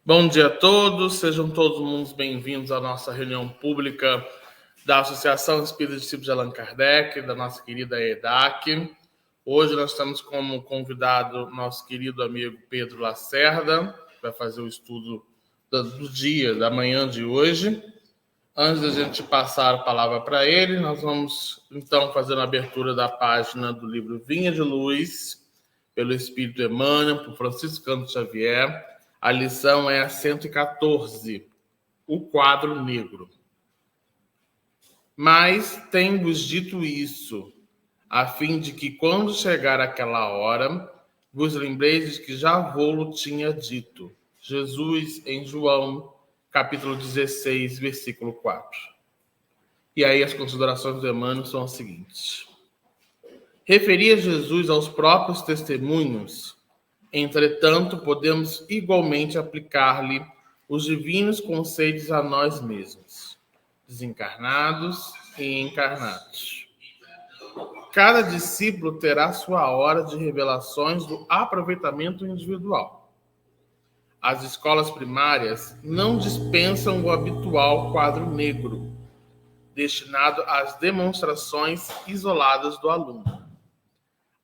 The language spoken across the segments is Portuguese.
Bom dia a todos, sejam todos muito bem-vindos à nossa reunião pública da Associação Espírita Discípulos de Allan Kardec, da nossa querida EDAC. Hoje nós temos como convidado nosso querido amigo Pedro Lacerda, que vai fazer o estudo do dia, da manhã de hoje. Antes da gente passar a palavra para ele, nós vamos então fazer a abertura da página do livro Vinha de Luz, pelo Espírito Emmanuel, por Francisco Cândido Xavier. A lição é a 114, o quadro negro. Mas tenho-vos dito isso, a fim de que, quando chegar aquela hora, vos lembreis de que já vô-lo tinha dito. Jesus, em João, capítulo 16, versículo 4. E aí as considerações do Emmanuel são as seguintes. Referia Jesus aos próprios testemunhos. Entretanto, podemos igualmente aplicar-lhe os divinos conceitos a nós mesmos, desencarnados e encarnados. Cada discípulo terá sua hora de revelações do aproveitamento individual. As escolas primárias não dispensam o habitual quadro negro, destinado às demonstrações isoladas do aluno.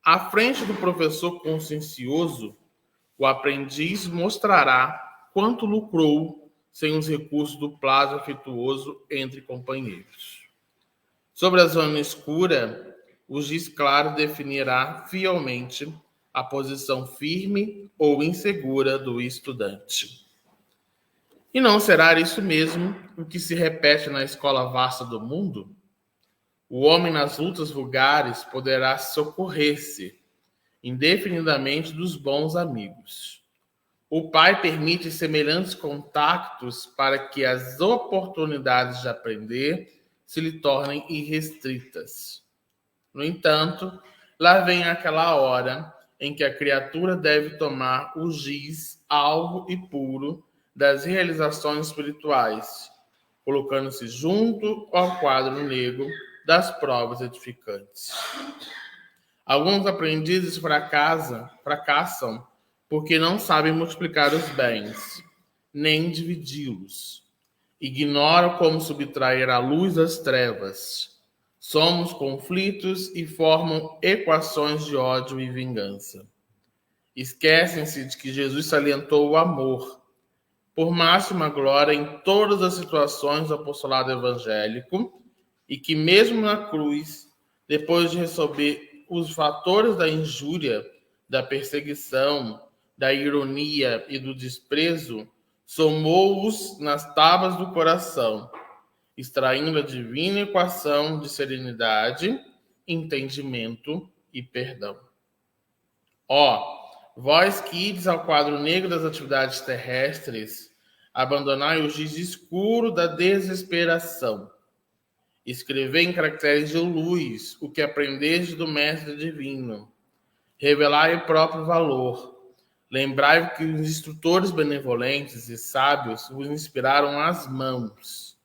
À frente do professor consciencioso, o aprendiz mostrará quanto lucrou sem os recursos do plágio afetuoso entre companheiros. Sobre a zona escura, o giz claro definirá fielmente a posição firme ou insegura do estudante. E não será isso mesmo o que se repete na escola vasta do mundo? O homem nas lutas vulgares poderá socorrer-se indefinidamente dos bons amigos. O Pai permite semelhantes contactos para que as oportunidades de aprender se lhe tornem irrestritas. No entanto, lá vem aquela hora em que a criatura deve tomar o giz alvo e puro das realizações espirituais, colocando-se junto ao quadro negro das provas edificantes. Alguns aprendizes fracassam porque não sabem multiplicar os bens, nem dividi-los. Ignoram como subtrair a luz das trevas. Somos conflitos e formam equações de ódio e vingança. Esquecem-se de que Jesus salientou o amor, por máxima glória em todas as situações do apostolado evangélico, e que mesmo na cruz, depois de receber os fatores da injúria, da perseguição, da ironia e do desprezo, somou-os nas tábuas do coração, extraindo a divina equação de serenidade, entendimento e perdão. Vós que ides ao quadro negro das atividades terrestres, abandonai o giz escuro da desesperação. Escrevei em caracteres de luz o que aprendeste do Mestre Divino. Revelai o próprio valor. Lembrai que os instrutores benevolentes e sábios vos inspiraram as mãos.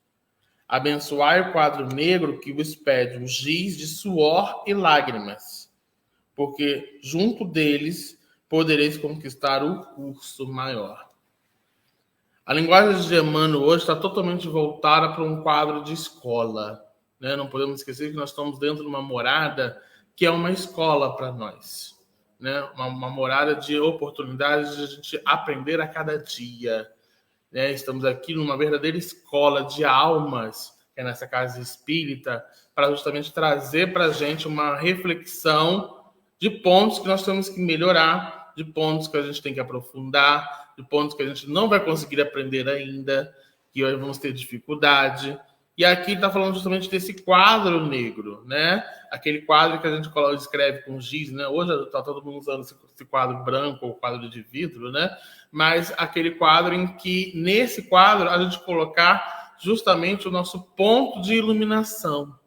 Abençoai o quadro negro que vos pede um giz de suor e lágrimas, porque junto deles podereis conquistar o curso maior. A linguagem de Emmanuel hoje está totalmente voltada para um quadro de escola. Não podemos esquecer que nós estamos dentro de uma morada que é uma escola para nós. Uma morada de oportunidades de a gente aprender a cada dia. Estamos aqui numa verdadeira escola de almas, que é nessa casa espírita, para justamente trazer para a gente uma reflexão de pontos que nós temos que melhorar, de pontos que a gente tem que aprofundar, de pontos que a gente não vai conseguir aprender ainda, que hoje vamos ter dificuldade. E aqui está falando justamente desse quadro negro, Aquele quadro que a gente escreve com giz, Hoje está todo mundo usando esse quadro branco ou quadro de vidro, Mas aquele quadro em que, nesse quadro, a gente colocar justamente o nosso ponto de iluminação.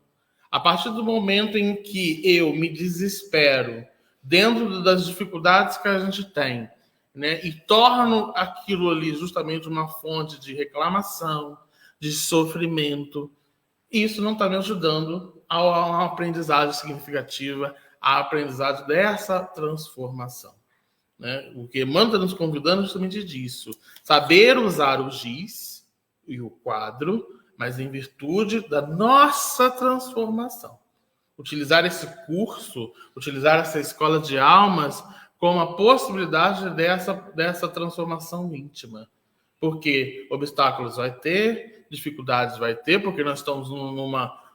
A partir do momento em que eu me desespero dentro das dificuldades que a gente tem, e torno aquilo ali justamente uma fonte de reclamação, de sofrimento, isso não está me ajudando a uma aprendizagem significativa, a aprendizagem dessa transformação. né? O que Emmanuel está nos convidando é justamente disso. Saber usar o giz e o quadro, mas em virtude da nossa transformação. Utilizar esse curso, utilizar essa escola de almas como a possibilidade dessa transformação íntima. Porque obstáculos vai ter, dificuldades vai ter, porque nós estamos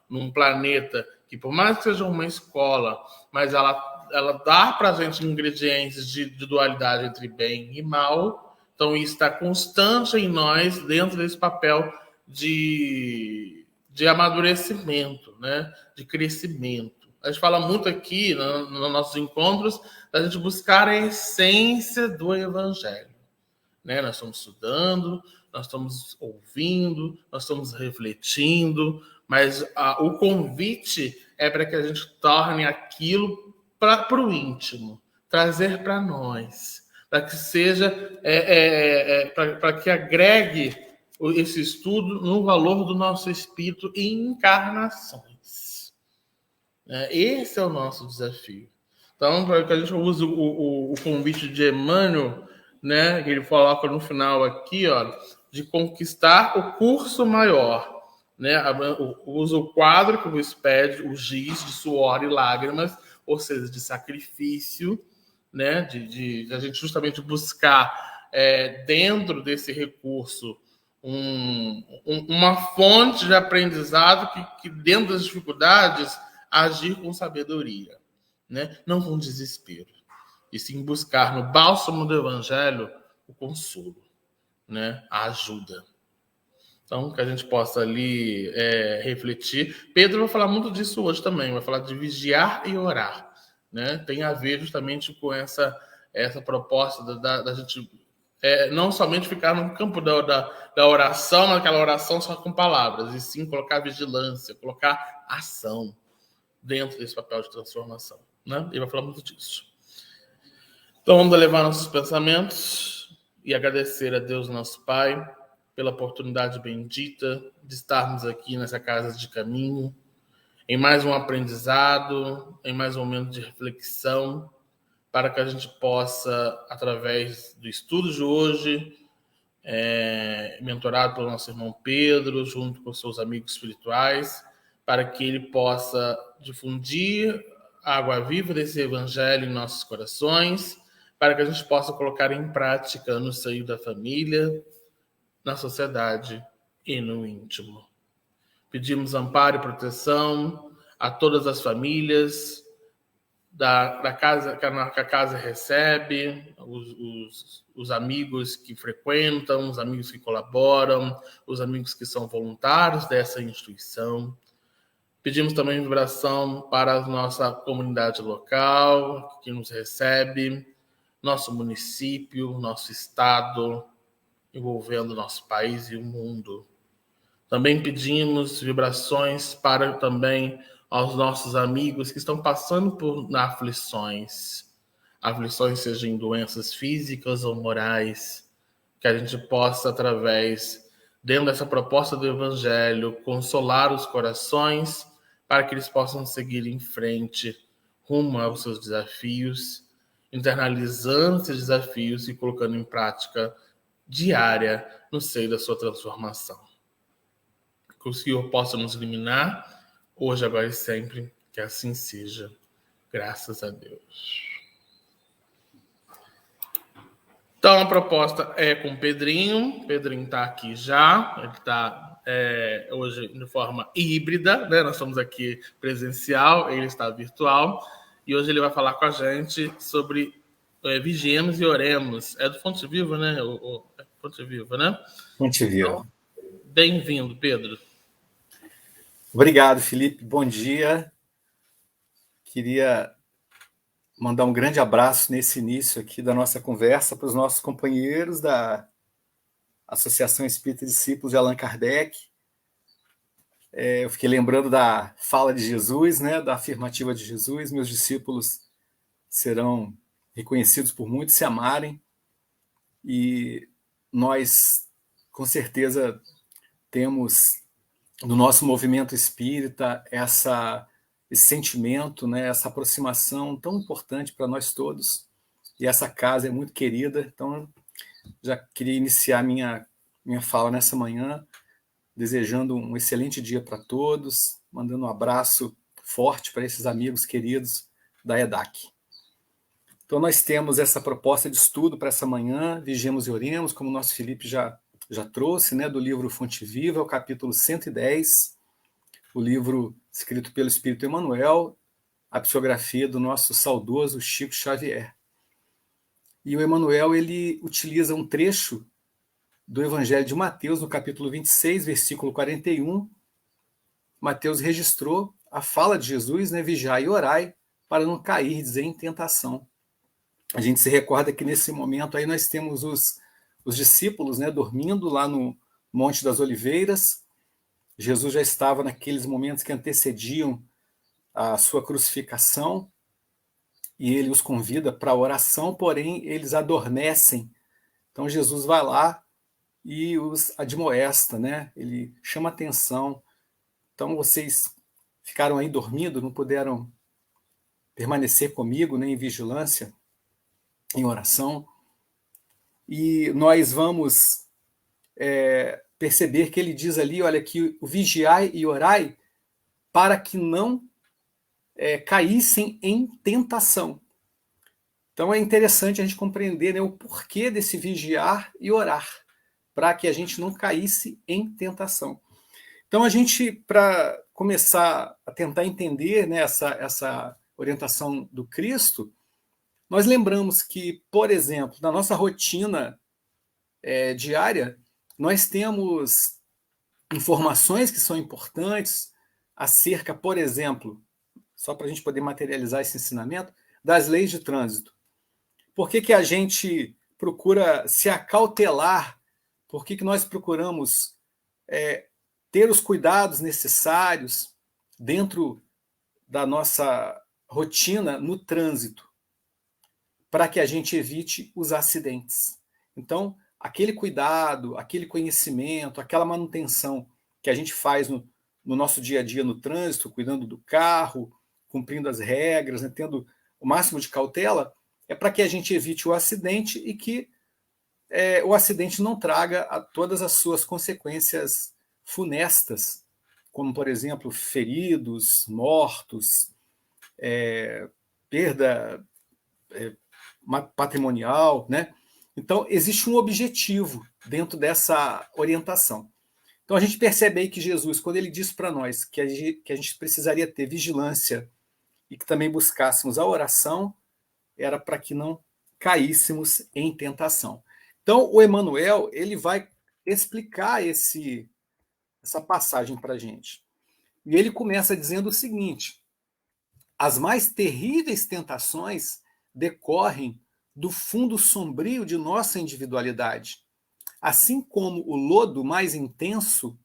num planeta que, por mais que seja uma escola, mas ela dá para a gente ingredientes de dualidade entre bem e mal. Então, isso está constante em nós, dentro desse papel de amadurecimento, né? De crescimento. A gente fala muito aqui, nos nossos encontros, da gente buscar a essência do Evangelho. Né? Nós estamos estudando, nós estamos ouvindo, nós estamos refletindo, mas o convite é para que a gente torne aquilo para o íntimo, trazer para nós, para que seja, para que agregue esse estudo no valor do nosso espírito em encarnações. Esse é o nosso desafio. Então, para que a gente use o convite de Emmanuel, né, que ele coloca no final aqui, ó, de conquistar o curso maior, né? Usa o quadro que vos pede, o giz de suor e lágrimas, ou seja, de sacrifício, né? De a gente justamente buscar dentro desse recurso uma fonte de aprendizado que dentro das dificuldades agir com sabedoria, né? Não com desespero, e sim buscar no bálsamo do Evangelho o consolo, né? A ajuda. Então, que a gente possa ali refletir. Pedro vai falar muito disso hoje também, vai falar de vigiar e orar, né? Tem a ver justamente com essa proposta da gente não somente ficar no campo da oração, naquela oração só com palavras, e sim colocar vigilância, colocar ação dentro desse papel de transformação, né? Ele vai falar muito disso. Então vamos levar nossos pensamentos e agradecer a Deus, nosso Pai, pela oportunidade bendita de estarmos aqui nessa casa de caminho, em mais um aprendizado, em mais um momento de reflexão, para que a gente possa, através do estudo de hoje, mentorado pelo nosso irmão Pedro, junto com seus amigos espirituais, para que ele possa difundir a água viva desse evangelho em nossos corações, para que a gente possa colocar em prática no seio da família, na sociedade e no íntimo. Pedimos amparo e proteção a todas as famílias da casa que a casa recebe, os amigos que frequentam, os amigos que colaboram, os amigos que são voluntários dessa instituição. Pedimos também vibração para a nossa comunidade local, que nos recebe, nosso município, nosso estado, envolvendo nosso país e o mundo. Também pedimos vibrações para também aos nossos amigos que estão passando por aflições, sejam doenças físicas ou morais, que a gente possa, dentro dessa proposta do Evangelho, consolar os corações para que eles possam seguir em frente rumo aos seus desafios, internalizando esses desafios e colocando em prática diária no seio da sua transformação. Que o Senhor possa nos iluminar, hoje, agora e sempre, que assim seja. Graças a Deus. Então, a proposta é com o Pedrinho. O Pedrinho está aqui já. Ele está hoje de forma híbrida, né? Nós estamos aqui presencial, ele está virtual. E hoje ele vai falar com a gente sobre vigiemos e oremos. É do Fonte Viva, né? Fonte Viva, né? Fonte Viva. Então, bem-vindo, Pedro. Obrigado, Felipe. Bom dia. Queria mandar um grande abraço nesse início aqui da nossa conversa para os nossos companheiros da Associação Espírita Discípulos de Allan Kardec. Eu fiquei lembrando da fala de Jesus, né, da afirmativa de Jesus: meus discípulos serão reconhecidos por muitos se amarem. E nós, com certeza, temos no nosso movimento espírita esse sentimento, né, essa aproximação tão importante para nós todos, e essa casa é muito querida, então já queria iniciar minha fala nessa manhã, desejando um excelente dia para todos, mandando um abraço forte para esses amigos queridos da EDAC. Então nós temos essa proposta de estudo para essa manhã, Vigiemos e Oremos, como o nosso Felipe já trouxe, né, do livro Fonte Viva, o capítulo 110, o livro escrito pelo Espírito Emmanuel, a psicografia do nosso saudoso Chico Xavier. E o Emmanuel, ele utiliza um trecho do Evangelho de Mateus, no capítulo 26, versículo 41. Mateus registrou a fala de Jesus, né, vigiai e orai, para não cair em tentação. A gente se recorda que nesse momento aí nós temos os discípulos, né, dormindo lá no Monte das Oliveiras. Jesus já estava naqueles momentos que antecediam a sua crucificação, e ele os convida para a oração, porém eles adormecem. Então Jesus vai lá e os admoesta, né? Ele chama atenção. Então vocês ficaram aí dormindo, não puderam permanecer comigo, né, em vigilância, em oração. E nós vamos perceber que ele diz ali, olha, que o vigiai e orai para que não caíssem em tentação. Então é interessante a gente compreender, né, o porquê desse vigiar e orar, para que a gente não caísse em tentação. Então a gente, para começar a tentar entender, né, essa orientação do Cristo, nós lembramos que, por exemplo, na nossa rotina diária, nós temos informações que são importantes acerca, por exemplo, só para a gente poder materializar esse ensinamento, das leis de trânsito. Por que a gente procura se acautelar? Por que nós procuramos ter os cuidados necessários dentro da nossa rotina no trânsito, para que a gente evite os acidentes? Então, aquele cuidado, aquele conhecimento, aquela manutenção que a gente faz no nosso dia a dia no trânsito, cuidando do carro, cumprindo as regras, né, tendo o máximo de cautela, é para que a gente evite o acidente e que o acidente não traga todas as suas consequências funestas, como, por exemplo, feridos, mortos, perda patrimonial, né? Então, existe um objetivo dentro dessa orientação. Então, a gente percebe aí que Jesus, quando ele diz para nós que a gente precisaria ter vigilância e que também buscássemos a oração, era para que não caíssemos em tentação. Então, o Emmanuel, ele vai explicar essa passagem para a gente. E ele começa dizendo o seguinte: as mais terríveis tentações decorrem do fundo sombrio de nossa individualidade, assim como o lodo mais intenso,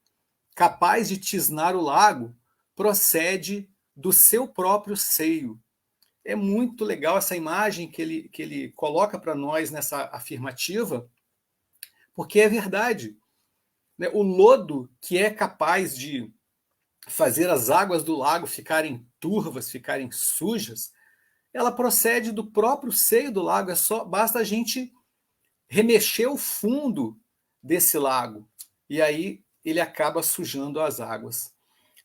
capaz de tisnar o lago, procede do seu próprio seio. É muito legal essa imagem que ele coloca para nós nessa afirmativa, porque é verdade. Né? O lodo que é capaz de fazer as águas do lago ficarem turvas, ficarem sujas, ela procede do próprio seio do lago. Basta a gente remexer o fundo desse lago e aí ele acaba sujando as águas.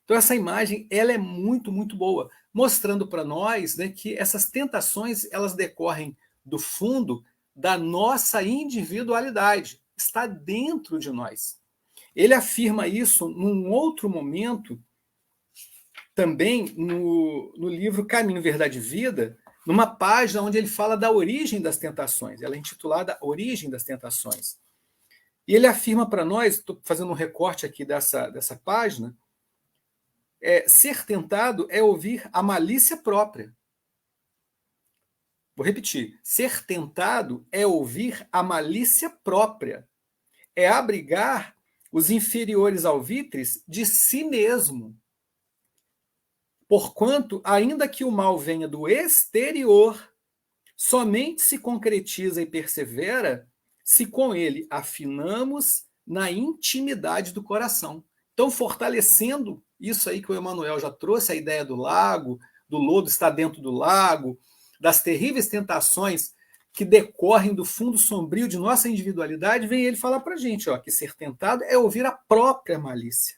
Então essa imagem ela é muito, muito boa, mostrando para nós, né, que essas tentações elas decorrem do fundo da nossa individualidade, está dentro de nós. Ele afirma isso num outro momento, também no livro Caminho, Verdade e Vida, numa página onde ele fala da origem das tentações. Ela é intitulada Origem das Tentações. E ele afirma para nós, estou fazendo um recorte aqui dessa página, ser tentado é ouvir a malícia própria. Vou repetir. Ser tentado é ouvir a malícia própria. É abrigar os inferiores alvitres de si mesmo. Porquanto, ainda que o mal venha do exterior, somente se concretiza e persevera se com ele afinamos na intimidade do coração. Então, fortalecendo isso aí que o Emmanuel já trouxe, a ideia do lago, do lodo estar dentro do lago, das terríveis tentações que decorrem do fundo sombrio de nossa individualidade, vem ele falar para a gente, ó, que ser tentado é ouvir a própria malícia,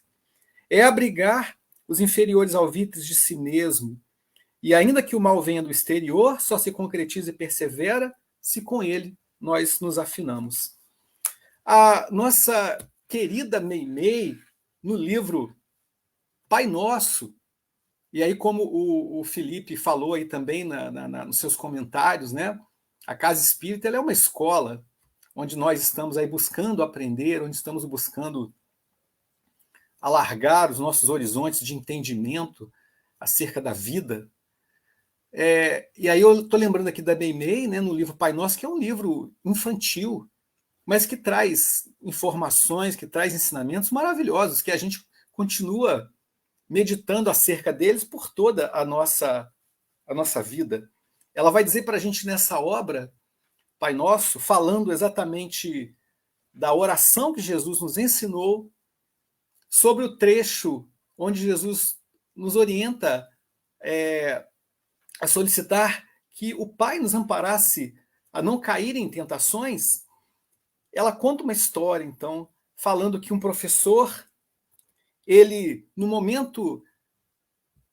é abrigar os inferiores alvitres de si mesmo, e ainda que o mal venha do exterior, só se concretiza e persevera se com ele nós nos afinamos. A nossa querida Meimei, no livro Pai Nosso, e aí como o Felipe falou aí também nos seus comentários, né? A Casa Espírita ela é uma escola onde nós estamos aí buscando aprender, onde estamos buscando alargar os nossos horizontes de entendimento acerca da vida. E aí eu estou lembrando aqui da Meimei, né, no livro Pai Nosso, que é um livro infantil, mas que traz informações, que traz ensinamentos maravilhosos, que a gente continua meditando acerca deles por toda a nossa vida. Ela vai dizer para a gente nessa obra, Pai Nosso, falando exatamente da oração que Jesus nos ensinou, sobre o trecho onde Jesus nos orienta a solicitar que o Pai nos amparasse a não cair em tentações. Ela conta uma história, então, falando que um professor, ele, no momento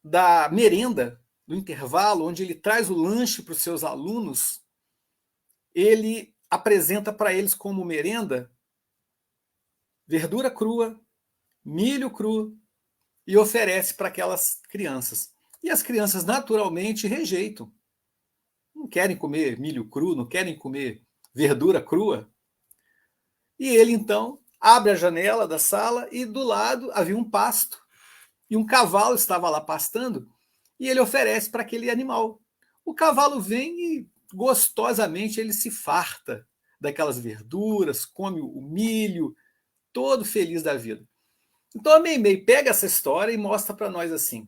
da merenda, do intervalo, onde ele traz o lanche para os seus alunos, ele apresenta para eles como merenda verdura crua, milho cru, e oferece para aquelas crianças. E as crianças naturalmente rejeitam. Não querem comer milho cru, não querem comer verdura crua. E ele, então, abre a janela da sala e do lado havia um pasto. E um cavalo estava lá pastando e ele oferece para aquele animal. O cavalo vem e gostosamente ele se farta daquelas verduras, come o milho, todo feliz da vida. Então a Meimei pega essa história e mostra para nós assim,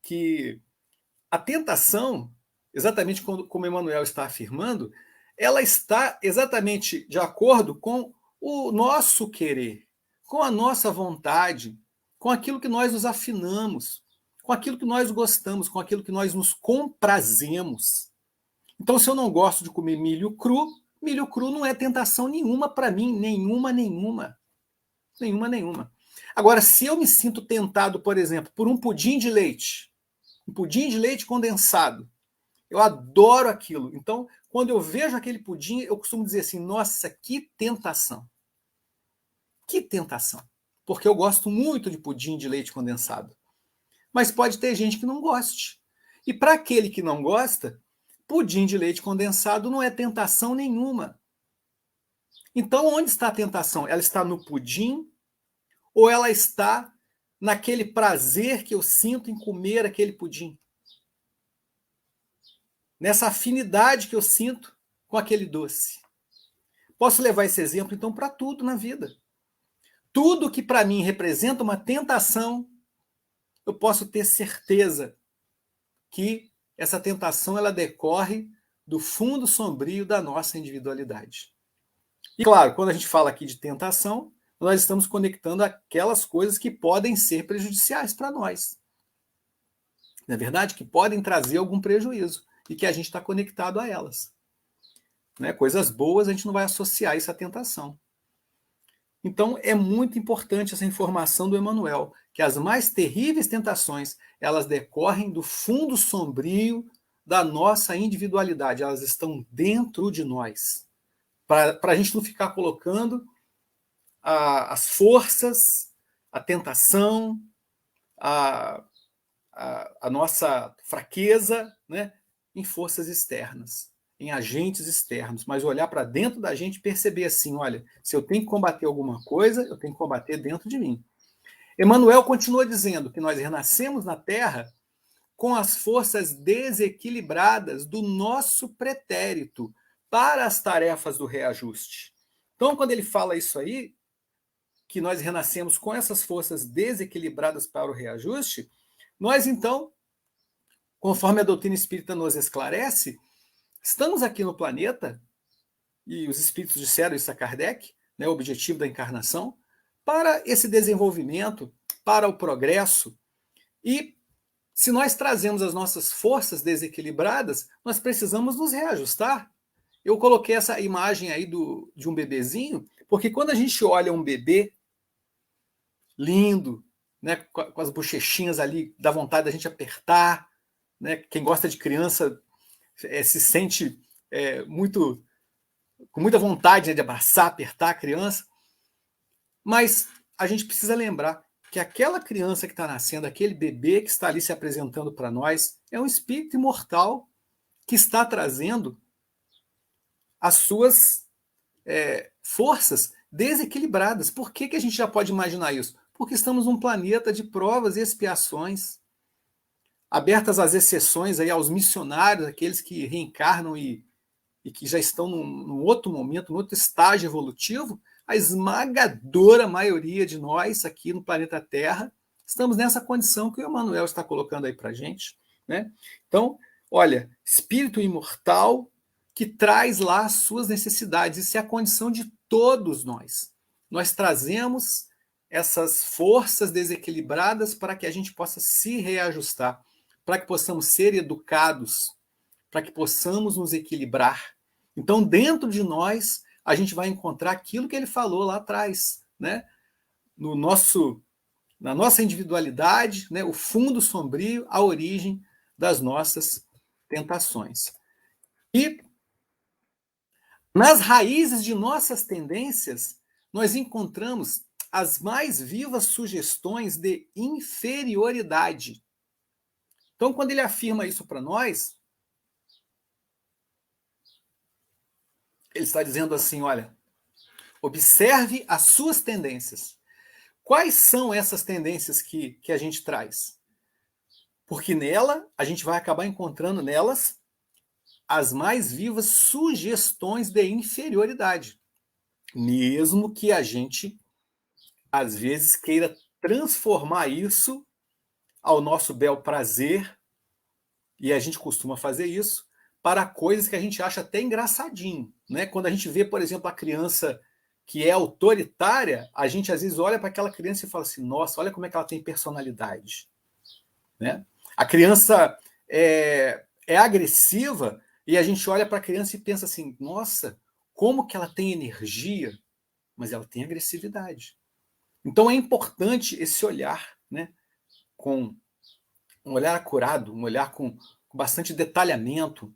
que a tentação, exatamente como Emmanuel está afirmando, ela está exatamente de acordo com o nosso querer, com a nossa vontade, com aquilo que nós nos afinamos, com aquilo que nós gostamos, com aquilo que nós nos comprazemos. Então, se eu não gosto de comer milho cru não é tentação nenhuma para mim, nenhuma. Agora, se eu me sinto tentado, por exemplo, por um pudim de leite condensado, eu adoro aquilo. Então, quando eu vejo aquele pudim, eu costumo dizer assim, nossa, que tentação. Que tentação. Porque eu gosto muito de pudim de leite condensado. Mas pode ter gente que não goste. E para aquele que não gosta, pudim de leite condensado não é tentação nenhuma. Então, onde está a tentação? Ela está no pudim ou ela está naquele prazer que eu sinto em comer aquele pudim? Nessa afinidade que eu sinto com aquele doce. Posso levar esse exemplo, então, para tudo na vida. Tudo que para mim representa uma tentação, eu posso ter certeza que essa tentação ela decorre do fundo sombrio da nossa individualidade. E claro, quando a gente fala aqui de tentação, nós estamos conectando aquelas coisas que podem ser prejudiciais para nós. Não é verdade? Que podem trazer algum prejuízo e que a gente está conectado a elas. Né? Coisas boas a gente não vai associar isso à tentação. Então é muito importante essa informação do Emmanuel, que as mais terríveis tentações, elas decorrem do fundo sombrio da nossa individualidade, elas estão dentro de nós. Para a gente não ficar colocando as forças, a tentação, a nossa fraqueza, né, em forças externas, em agentes externos, mas olhar para dentro da gente e perceber assim, olha, se eu tenho que combater alguma coisa, eu tenho que combater dentro de mim. Emmanuel continua dizendo que nós renascemos na Terra com as forças desequilibradas do nosso pretérito para as tarefas do reajuste. Então, quando ele fala isso aí, que nós renascemos com essas forças desequilibradas para o reajuste, nós então, conforme a doutrina espírita nos esclarece, estamos aqui no planeta, e os espíritos disseram isso a Kardec, né, o objetivo da encarnação, para esse desenvolvimento, para o progresso. E se nós trazemos as nossas forças desequilibradas, nós precisamos nos reajustar. Eu coloquei essa imagem aí de um bebezinho, porque quando a gente olha um bebê lindo, né, com as bochechinhas ali, dá vontade da gente apertar, né? Quem gosta de criança se sente com muita vontade, né, de abraçar, apertar a criança, mas a gente precisa lembrar que aquela criança que está nascendo, aquele bebê que está ali se apresentando para nós, é um espírito imortal que está trazendo as suas forças desequilibradas. Por que a gente já pode imaginar isso? Porque estamos num planeta de provas e expiações, abertas às exceções, aí, aos missionários, aqueles que reencarnam e que já estão num outro momento, num outro estágio evolutivo. A esmagadora maioria de nós aqui no planeta Terra estamos nessa condição que o Emmanuel está colocando aí para a gente, né? Então, olha, espírito imortal que traz lá as suas necessidades. Isso é a condição de todos nós. Nós trazemos essas forças desequilibradas para que a gente possa se reajustar, para que possamos ser educados, para que possamos nos equilibrar. Então, dentro de nós, a gente vai encontrar aquilo que ele falou lá atrás, né? Na nossa individualidade, né? O fundo sombrio, a origem das nossas tentações. E nas raízes de nossas tendências, nós encontramos as mais vivas sugestões de inferioridade. Então, quando ele afirma isso para nós, ele está dizendo assim, olha, observe as suas tendências. Quais são essas tendências que a gente traz? Porque nela, a gente vai acabar encontrando nelas as mais vivas sugestões de inferioridade. Mesmo que a gente, às vezes, queira transformar isso ao nosso bel prazer, e a gente costuma fazer isso, para coisas que a gente acha até engraçadinho, né? Quando a gente vê, por exemplo, a criança que é autoritária, a gente às vezes olha para aquela criança e fala assim, nossa, olha como é que ela tem personalidade, né? A criança é agressiva e a gente olha para a criança e pensa assim, nossa, como que ela tem energia, mas ela tem agressividade. Então é importante esse olhar, né? Com um olhar acurado, um olhar com bastante detalhamento,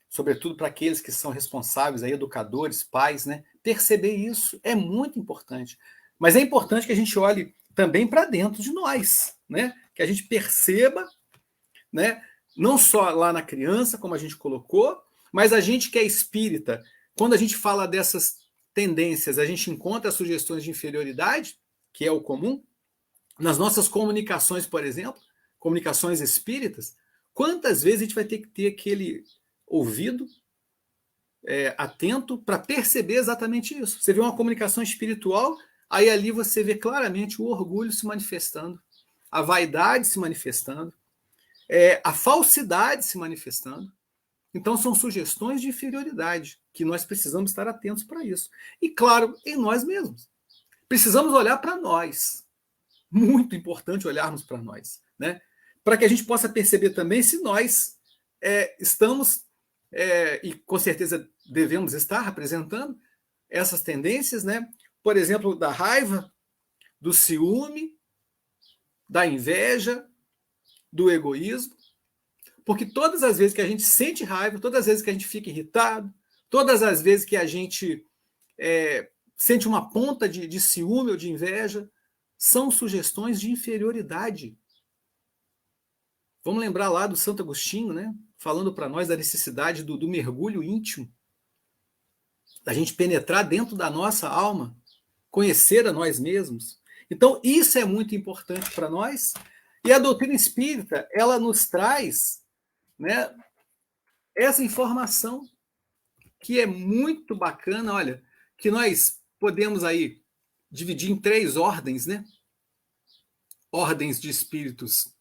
sobretudo para aqueles que são responsáveis, aí, educadores, pais, né? Perceber isso é muito importante. Mas é importante que a gente olhe também para dentro de nós, né? Que a gente perceba, né? Não só lá na criança, como a gente colocou, mas a gente que é espírita, quando a gente fala dessas tendências, a gente encontra sugestões de inferioridade, que é o comum, nas nossas comunicações, por exemplo, comunicações espíritas, quantas vezes a gente vai ter que ter aquele ouvido atento para perceber exatamente isso. Você vê uma comunicação espiritual, aí ali você vê claramente o orgulho se manifestando, a vaidade se manifestando, a falsidade se manifestando. Então são sugestões de inferioridade que nós precisamos estar atentos para isso. E claro, em nós mesmos. Precisamos olhar para nós. Muito importante olharmos para nós, né? Para que a gente possa perceber também se nós estamos, e com certeza devemos estar apresentando essas tendências, né? Por exemplo, da raiva, do ciúme, da inveja, do egoísmo. Porque todas as vezes que a gente sente raiva, todas as vezes que a gente fica irritado, todas as vezes que a gente sente uma ponta de ciúme ou de inveja, são sugestões de inferioridade. Vamos lembrar lá do Santo Agostinho, né? Falando para nós da necessidade do mergulho íntimo, da gente penetrar dentro da nossa alma, conhecer a nós mesmos. Então, isso é muito importante para nós. E a doutrina espírita, ela nos traz, né, essa informação que é muito bacana, olha, que nós podemos aí dividir em 3 ordens, né? Ordens de espíritos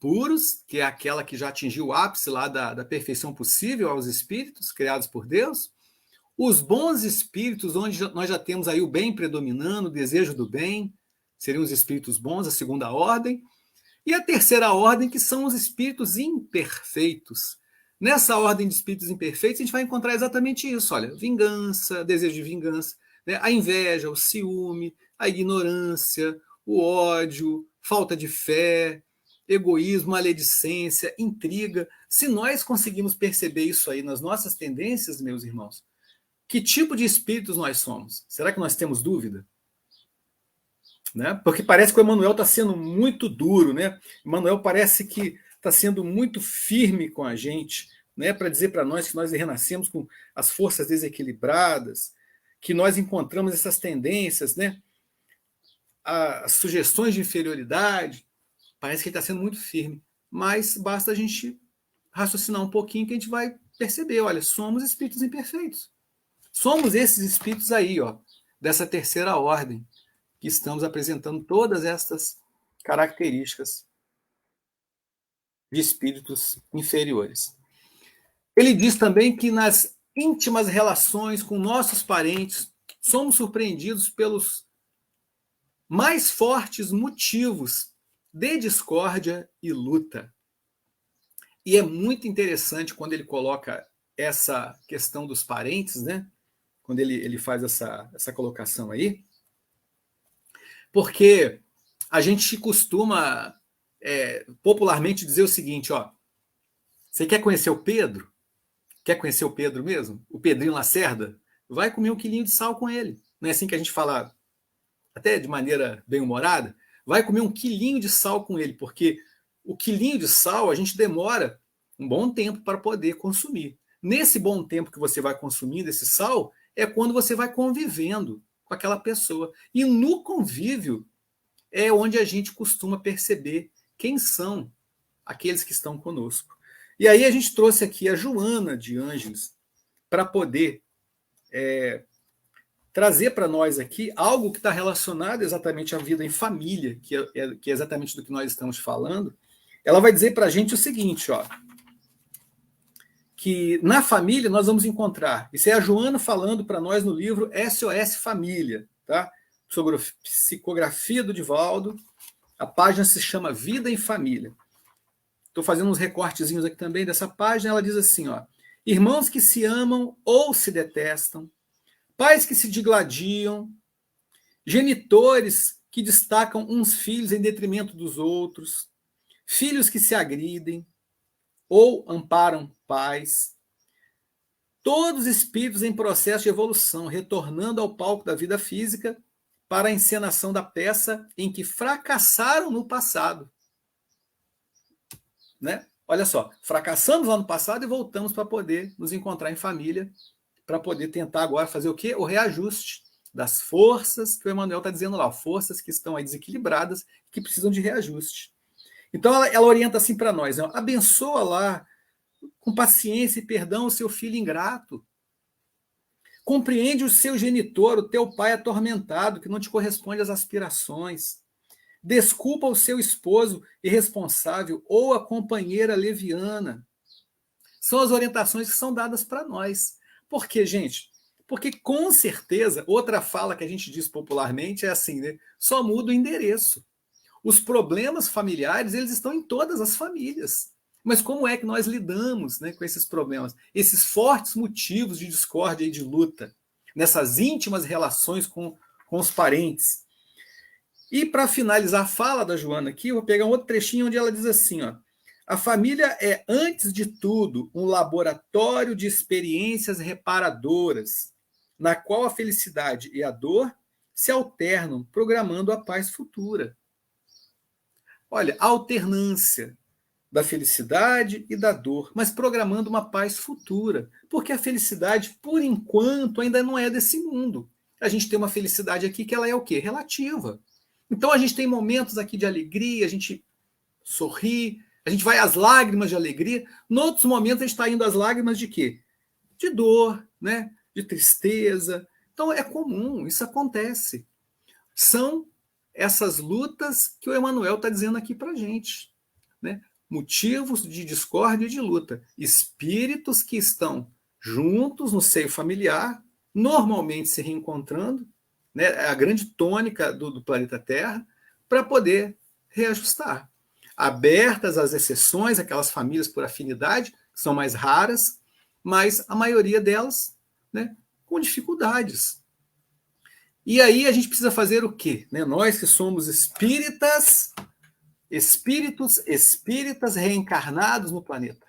puros, que é aquela que já atingiu o ápice lá da perfeição possível aos espíritos criados por Deus. Os bons espíritos, onde nós já temos aí o bem predominando, o desejo do bem, seriam os espíritos bons, a 2ª ordem. E a 3ª ordem, que são os espíritos imperfeitos, Nessa ordem de espíritos imperfeitos, a gente vai encontrar exatamente isso. Olha, vingança, desejo de vingança, né? A inveja, o ciúme, a ignorância, o ódio, falta de fé, egoísmo, maledicência, intriga. Se nós conseguimos perceber isso aí nas nossas tendências, meus irmãos, que tipo de espíritos nós somos? Será que nós temos dúvida? Né? Porque parece que o Emmanuel está sendo muito duro, né? Emmanuel parece que está sendo muito firme com a gente, né? Para dizer para nós que nós renascemos com as forças desequilibradas, que nós encontramos essas tendências, né? As sugestões de inferioridade. Parece que ele está sendo muito firme, mas basta a gente raciocinar um pouquinho que a gente vai perceber, olha, somos espíritos imperfeitos. Somos esses espíritos aí, ó, dessa terceira ordem, que estamos apresentando todas estas características de espíritos inferiores. Ele diz também que nas íntimas relações com nossos parentes, somos surpreendidos pelos mais fortes motivos de discórdia e luta. E é muito interessante quando ele coloca essa questão dos parentes, né? Quando ele faz essa colocação aí, porque a gente costuma popularmente dizer o seguinte, ó, você quer conhecer o Pedro? Quer conhecer o Pedro mesmo? O Pedrinho Lacerda? Vai comer 1 quilinho de sal com ele. Não é assim que a gente fala, até de maneira bem humorada? Vai comer 1 quilinho de sal com ele, porque o quilinho de sal a gente demora um bom tempo para poder consumir. Nesse bom tempo que você vai consumindo esse sal, é quando você vai convivendo com aquela pessoa. E no convívio é onde a gente costuma perceber quem são aqueles que estão conosco. E aí a gente trouxe aqui a Joana de Ângeles para poder trazer para nós aqui algo que está relacionado exatamente à vida em família, que é exatamente do que nós estamos falando. Ela vai dizer para a gente o seguinte, ó, que na família nós vamos encontrar, isso é a Joana falando para nós no livro SOS Família, tá? Sobre a psicografia do Divaldo, a página se chama Vida em Família. Estou fazendo uns recortezinhos aqui também dessa página, ela diz assim, ó, irmãos que se amam ou se detestam, pais que se digladiam, genitores que destacam uns filhos em detrimento dos outros, filhos que se agridem ou amparam pais, todos espíritos em processo de evolução, retornando ao palco da vida física para a encenação da peça em que fracassaram no passado. Né? Olha só, fracassamos lá no passado e voltamos para poder nos encontrar em família, para poder tentar agora fazer o quê? O reajuste das forças que o Emmanuel está dizendo lá, forças que estão aí desequilibradas, que precisam de reajuste. Então ela orienta assim para nós, né? Abençoa lá, com paciência e perdão, o seu filho ingrato. Compreende o seu genitor, o teu pai atormentado, que não te corresponde às aspirações. Desculpa o seu esposo irresponsável ou a companheira leviana. São as orientações que são dadas para nós. Por quê, gente? Porque, com certeza, outra fala que a gente diz popularmente é assim, né? Só muda o endereço. Os problemas familiares, eles estão em todas as famílias. Mas como é que nós lidamos, né, com esses problemas? Esses fortes motivos de discórdia e de luta, nessas íntimas relações com os parentes. E para finalizar a fala da Joana aqui, eu vou pegar um outro trechinho onde ela diz assim, ó, a família é, antes de tudo, um laboratório de experiências reparadoras, na qual a felicidade e a dor se alternam, programando a paz futura. Olha, a alternância da felicidade e da dor, mas programando uma paz futura, porque a felicidade, por enquanto, ainda não é desse mundo. A gente tem uma felicidade aqui que ela é o quê? Relativa. Então a gente tem momentos aqui de alegria, a gente sorri, a gente vai às lágrimas de alegria. Em outros momentos a gente está indo às lágrimas de quê? De dor, né? De tristeza. Então é comum, isso acontece. São essas lutas que o Emmanuel está dizendo aqui para a gente. Né? Motivos de discórdia e de luta. Espíritos que estão juntos no seio familiar, normalmente se reencontrando, né? A grande tônica do planeta Terra, para poder reajustar. Abertas as exceções, aquelas famílias por afinidade, são mais raras, mas a maioria delas, né, com dificuldades. E aí a gente precisa fazer o quê? Né? Nós que somos espíritas, espíritas reencarnados no planeta.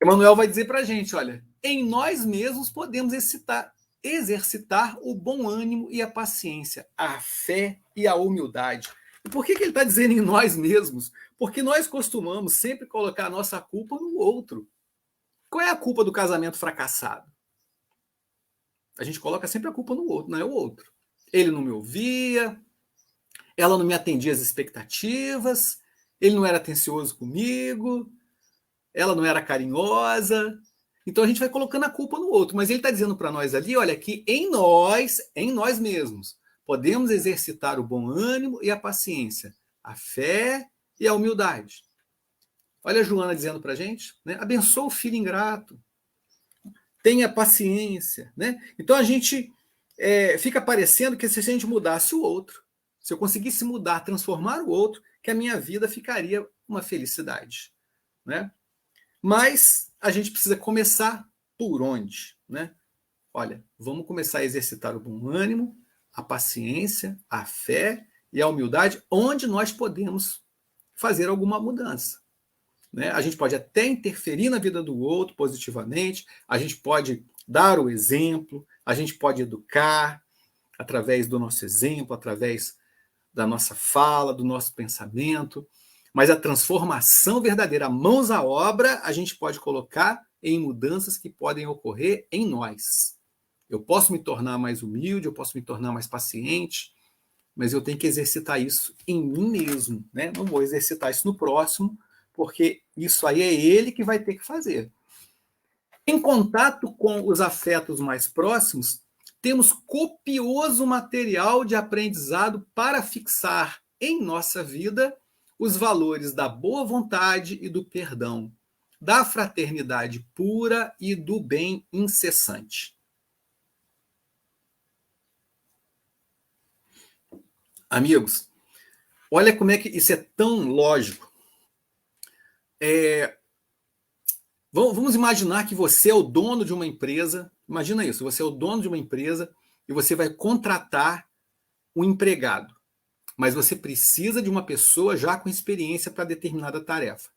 Emmanuel vai dizer para a gente, olha, em nós mesmos podemos exercitar o bom ânimo e a paciência, a fé e a humildade. E por que ele está dizendo em nós mesmos? Porque nós costumamos sempre colocar a nossa culpa no outro. Qual é a culpa do casamento fracassado? A gente coloca sempre a culpa no outro, não é o outro. Ele não me ouvia, ela não me atendia às expectativas, ele não era atencioso comigo, ela não era carinhosa. Então a gente vai colocando a culpa no outro. Mas ele está dizendo para nós ali, olha, que em nós mesmos, podemos exercitar o bom ânimo e a paciência, a fé e a humildade. Olha a Joana dizendo para a gente, né? Abençoa o filho ingrato, tenha paciência. Né? Então a gente fica parecendo que se a gente mudasse o outro, se eu conseguisse mudar, transformar o outro, que a minha vida ficaria uma felicidade. Né? Mas a gente precisa começar por onde? Né? Olha, vamos começar a exercitar o bom ânimo, a paciência, a fé e a humildade, onde nós podemos fazer alguma mudança. Né? A gente pode até interferir na vida do outro positivamente, a gente pode dar o exemplo, a gente pode educar através do nosso exemplo, através da nossa fala, do nosso pensamento, mas a transformação verdadeira, mãos à obra, a gente pode colocar em mudanças que podem ocorrer em nós. Eu posso me tornar mais humilde, eu posso me tornar mais paciente, mas eu tenho que exercitar isso em mim mesmo. Né? Não vou exercitar isso no próximo, porque isso aí é ele que vai ter que fazer. Em contato com os afetos mais próximos, temos copioso material de aprendizado para fixar em nossa vida os valores da boa vontade e do perdão, da fraternidade pura e do bem incessante. Amigos, olha como é que isso é tão lógico. Vamos imaginar que você é o dono de uma empresa. Imagina isso, você é o dono de uma empresa e você vai contratar um empregado. Mas você precisa de uma pessoa já com experiência para determinada tarefa.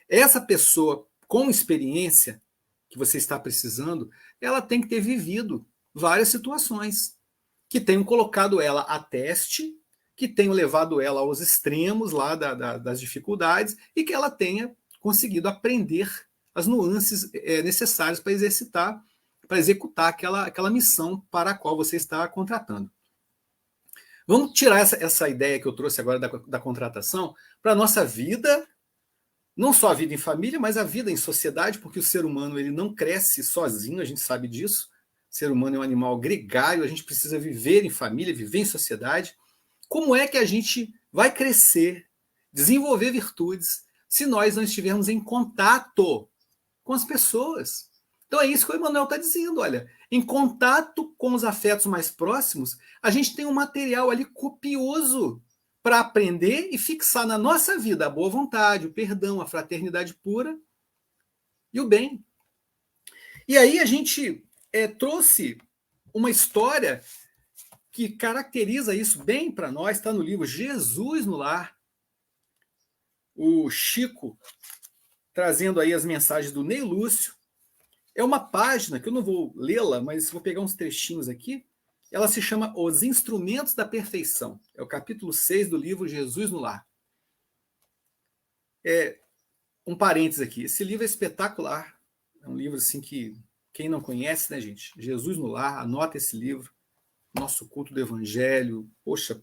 Essa pessoa com experiência que você está precisando, ela tem que ter vivido várias situações que tenham colocado ela a teste, que tenham levado ela aos extremos lá das dificuldades e que ela tenha conseguido aprender as nuances necessárias para executar aquela missão para a qual você está contratando. Vamos tirar essa ideia que eu trouxe agora da contratação para a nossa vida, não só a vida em família, mas a vida em sociedade, porque o ser humano ele não cresce sozinho, a gente sabe disso. O ser humano é um animal gregário, a gente precisa viver em família, viver em sociedade. Como é que a gente vai crescer, desenvolver virtudes, se nós não estivermos em contato com as pessoas? Então é isso que o Emmanuel está dizendo, olha, em contato com os afetos mais próximos, a gente tem um material ali copioso para aprender e fixar na nossa vida a boa vontade, o perdão, a fraternidade pura e o bem. E aí a gente trouxe uma história que caracteriza isso bem para nós, está no livro Jesus no Lar. O Chico trazendo aí as mensagens do Ney Lúcio. É uma página que eu não vou lê-la, mas vou pegar uns trechinhos aqui. Ela se chama Os Instrumentos da Perfeição. É o capítulo 6 do livro Jesus no Lar. Um parênteses aqui. Esse livro é espetacular. É um livro assim que quem não conhece, né, gente? Jesus no Lar, anota esse livro. Nosso culto do Evangelho. Poxa,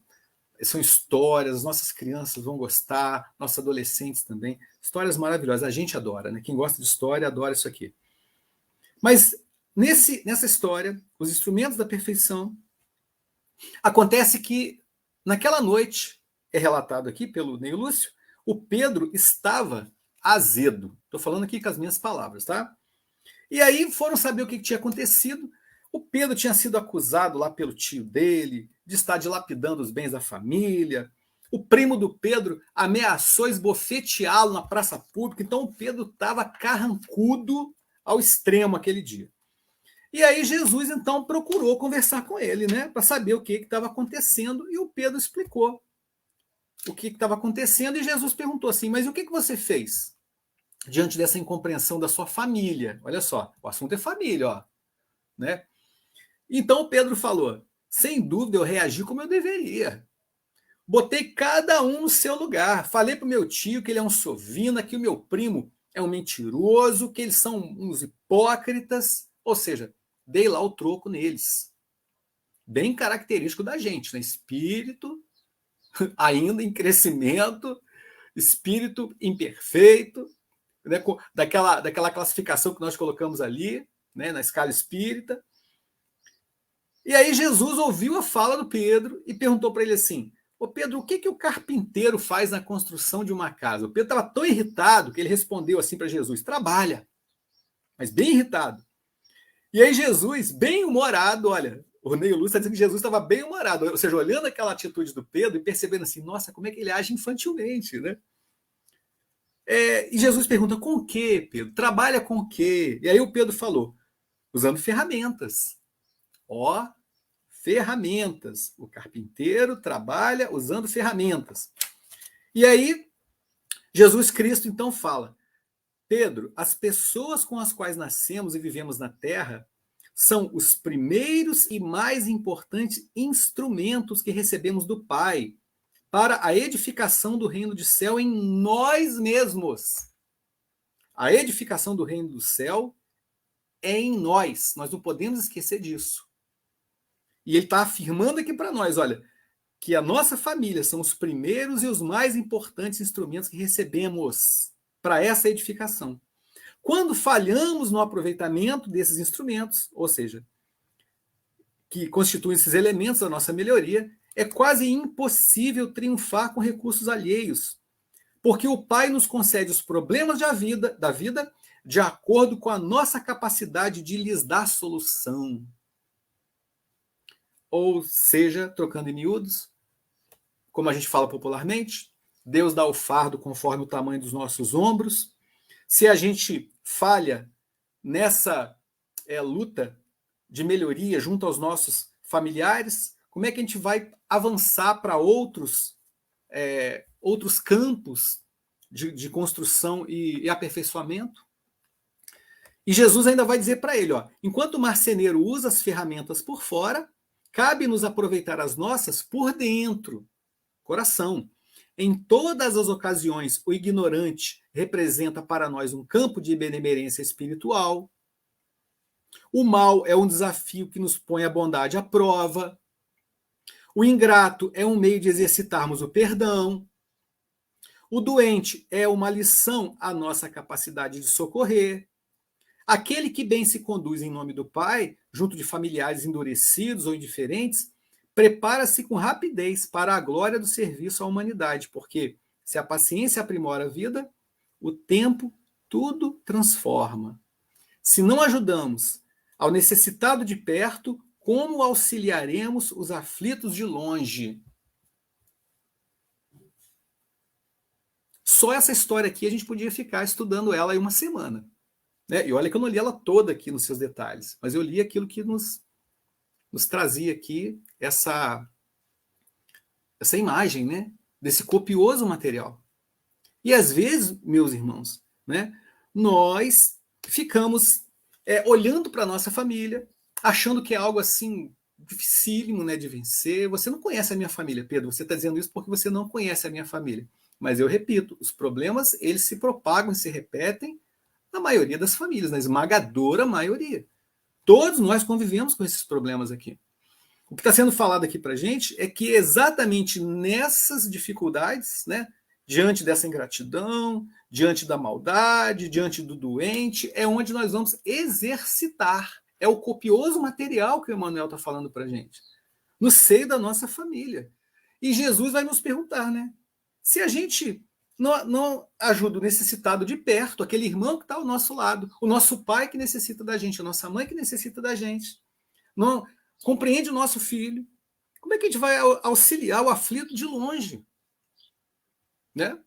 são histórias, as nossas crianças vão gostar, nossos adolescentes também. Histórias maravilhosas. A gente adora, né? Quem gosta de história adora isso aqui. Mas nessa história, Os Instrumentos da Perfeição, acontece que naquela noite, é relatado aqui pelo Ney Lúcio, o Pedro estava azedo. Estou falando aqui com as minhas palavras, tá? E aí foram saber o que tinha acontecido. O Pedro tinha sido acusado lá pelo tio dele de estar dilapidando os bens da família, O primo do Pedro ameaçou esbofeteá-lo na praça pública, então o Pedro estava carrancudo ao extremo aquele dia. E aí Jesus, então, procurou conversar com ele, né, para saber o que estava acontecendo, e o Pedro explicou o que estava acontecendo, e Jesus perguntou assim, mas o que você fez diante dessa incompreensão da sua família? Olha só, o assunto é família, ó, né? Então Pedro falou, sem dúvida eu reagi como eu deveria. Botei cada um no seu lugar. Falei para o meu tio que ele é um sovina, que o meu primo é um mentiroso, que eles são uns hipócritas. Ou seja, dei lá o troco neles. Bem característico da gente, né? Espírito ainda em crescimento, espírito imperfeito, né? daquela classificação que nós colocamos ali, né? Na escala espírita. E aí Jesus ouviu a fala do Pedro e perguntou para ele assim, ô Pedro, o que o carpinteiro faz na construção de uma casa? O Pedro estava tão irritado que ele respondeu assim para Jesus, trabalha, mas bem irritado. E aí Jesus, bem humorado, olha, o Ney Lúcio está dizendo que Jesus estava bem humorado, ou seja, olhando aquela atitude do Pedro e percebendo assim, nossa, como é que ele age infantilmente, né? E Jesus pergunta, com o quê, Pedro? Trabalha com o quê? E aí o Pedro falou, usando ferramentas. Ó, ferramentas. O carpinteiro trabalha usando ferramentas. E aí, Jesus Cristo então fala, Pedro, as pessoas com as quais nascemos e vivemos na Terra são os primeiros e mais importantes instrumentos que recebemos do Pai para a edificação do reino do céu em nós mesmos. A edificação do reino do céu é em nós. Nós não podemos esquecer disso. E ele está afirmando aqui para nós, olha, que a nossa família são os primeiros e os mais importantes instrumentos que recebemos para essa edificação. Quando falhamos no aproveitamento desses instrumentos, ou seja, que constituem esses elementos da nossa melhoria, é quase impossível triunfar com recursos alheios, porque o Pai nos concede os problemas da vida de acordo com a nossa capacidade de lhes dar solução. Ou seja, trocando em miúdos, como a gente fala popularmente, Deus dá o fardo conforme o tamanho dos nossos ombros. Se a gente falha nessa luta de melhoria junto aos nossos familiares, como é que a gente vai avançar para outros campos de construção e aperfeiçoamento? E Jesus ainda vai dizer para ele, ó, enquanto o marceneiro usa as ferramentas por fora, cabe-nos aproveitar as nossas por dentro, coração. Em todas as ocasiões, o ignorante representa para nós um campo de benemerência espiritual. O mal é um desafio que nos põe a bondade à prova. O ingrato é um meio de exercitarmos o perdão. O doente é uma lição à nossa capacidade de socorrer. Aquele que bem se conduz em nome do Pai, junto de familiares endurecidos ou indiferentes, prepara-se com rapidez para a glória do serviço à humanidade, porque se a paciência aprimora a vida, o tempo tudo transforma. Se não ajudamos ao necessitado de perto, como auxiliaremos os aflitos de longe? Só essa história aqui a gente podia ficar estudando ela aí uma semana. Né? E olha que eu não li ela toda aqui nos seus detalhes, mas eu li aquilo que nos trazia aqui essa imagem, né, desse copioso material. E às vezes, meus irmãos, né, nós ficamos olhando para a nossa família, achando que é algo assim dificílimo, né, de vencer. Você não conhece a minha família, Pedro, você está dizendo isso porque você não conhece a minha família. Mas eu repito, os problemas, eles se propagam e se repetem na maioria das famílias, na esmagadora maioria. Todos nós convivemos com esses problemas aqui. O que está sendo falado aqui para a gente é que exatamente nessas dificuldades, né, diante dessa ingratidão, diante da maldade, diante do doente, é onde nós vamos exercitar. É o copioso material que o Emmanuel está falando para a gente, no seio da nossa família. E Jesus vai nos perguntar, né? Se a gente não ajuda o necessitado de perto, aquele irmão que está ao nosso lado, o nosso pai que necessita da gente, a nossa mãe que necessita da gente, não compreende o nosso filho, como é que a gente vai auxiliar o aflito de longe? né?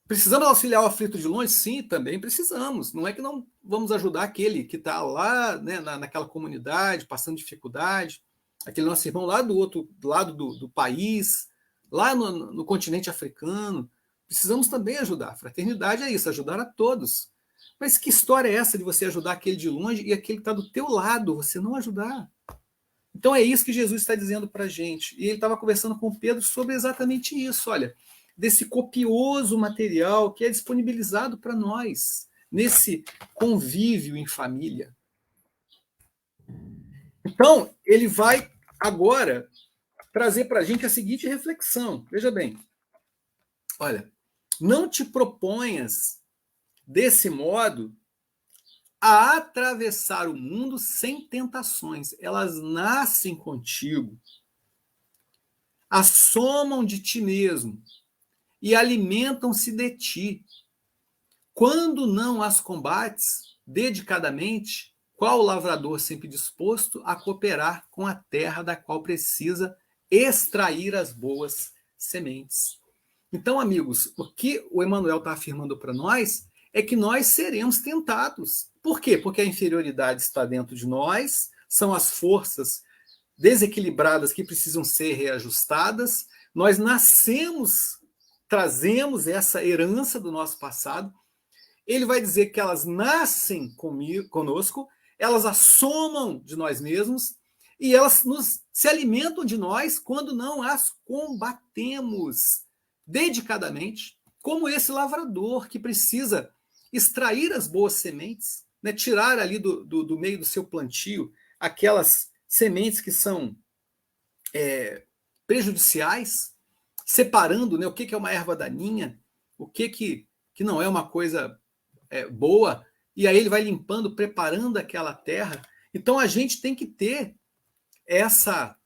Precisamos auxiliar o aflito de longe? Sim, também precisamos. Não é que não vamos ajudar aquele que está lá, né, naquela comunidade, passando dificuldade, aquele nosso irmão lá do outro lado do país, lá no continente africano. Precisamos também ajudar. Fraternidade é isso, ajudar a todos. Mas que história é essa de você ajudar aquele de longe e aquele que está do teu lado, você não ajudar? Então é isso que Jesus está dizendo para a gente. E ele estava conversando com Pedro sobre exatamente isso. Olha, desse copioso material que é disponibilizado para nós, nesse convívio em família. Então, ele vai agora trazer para a gente a seguinte reflexão. Veja bem, olha, não te proponhas desse modo a atravessar o mundo sem tentações. Elas nascem contigo, assomam de ti mesmo e alimentam-se de ti. Quando não as combates dedicadamente, qual o lavrador sempre disposto a cooperar com a terra da qual precisa extrair as boas sementes? Então, amigos, o que o Emmanuel está afirmando para nós é que nós seremos tentados. Por quê? Porque a inferioridade está dentro de nós, são as forças desequilibradas que precisam ser reajustadas. Nós nascemos, trazemos essa herança do nosso passado. Ele vai dizer que elas nascem conosco, elas assomam de nós mesmos e elas se alimentam de nós quando não as combatemos dedicadamente, como esse lavrador que precisa extrair as boas sementes, né, tirar ali do meio do seu plantio aquelas sementes que são prejudiciais, separando, né, o que é uma erva daninha, o que não é uma coisa boa, e aí ele vai limpando, preparando aquela terra. Então a gente tem que ter essa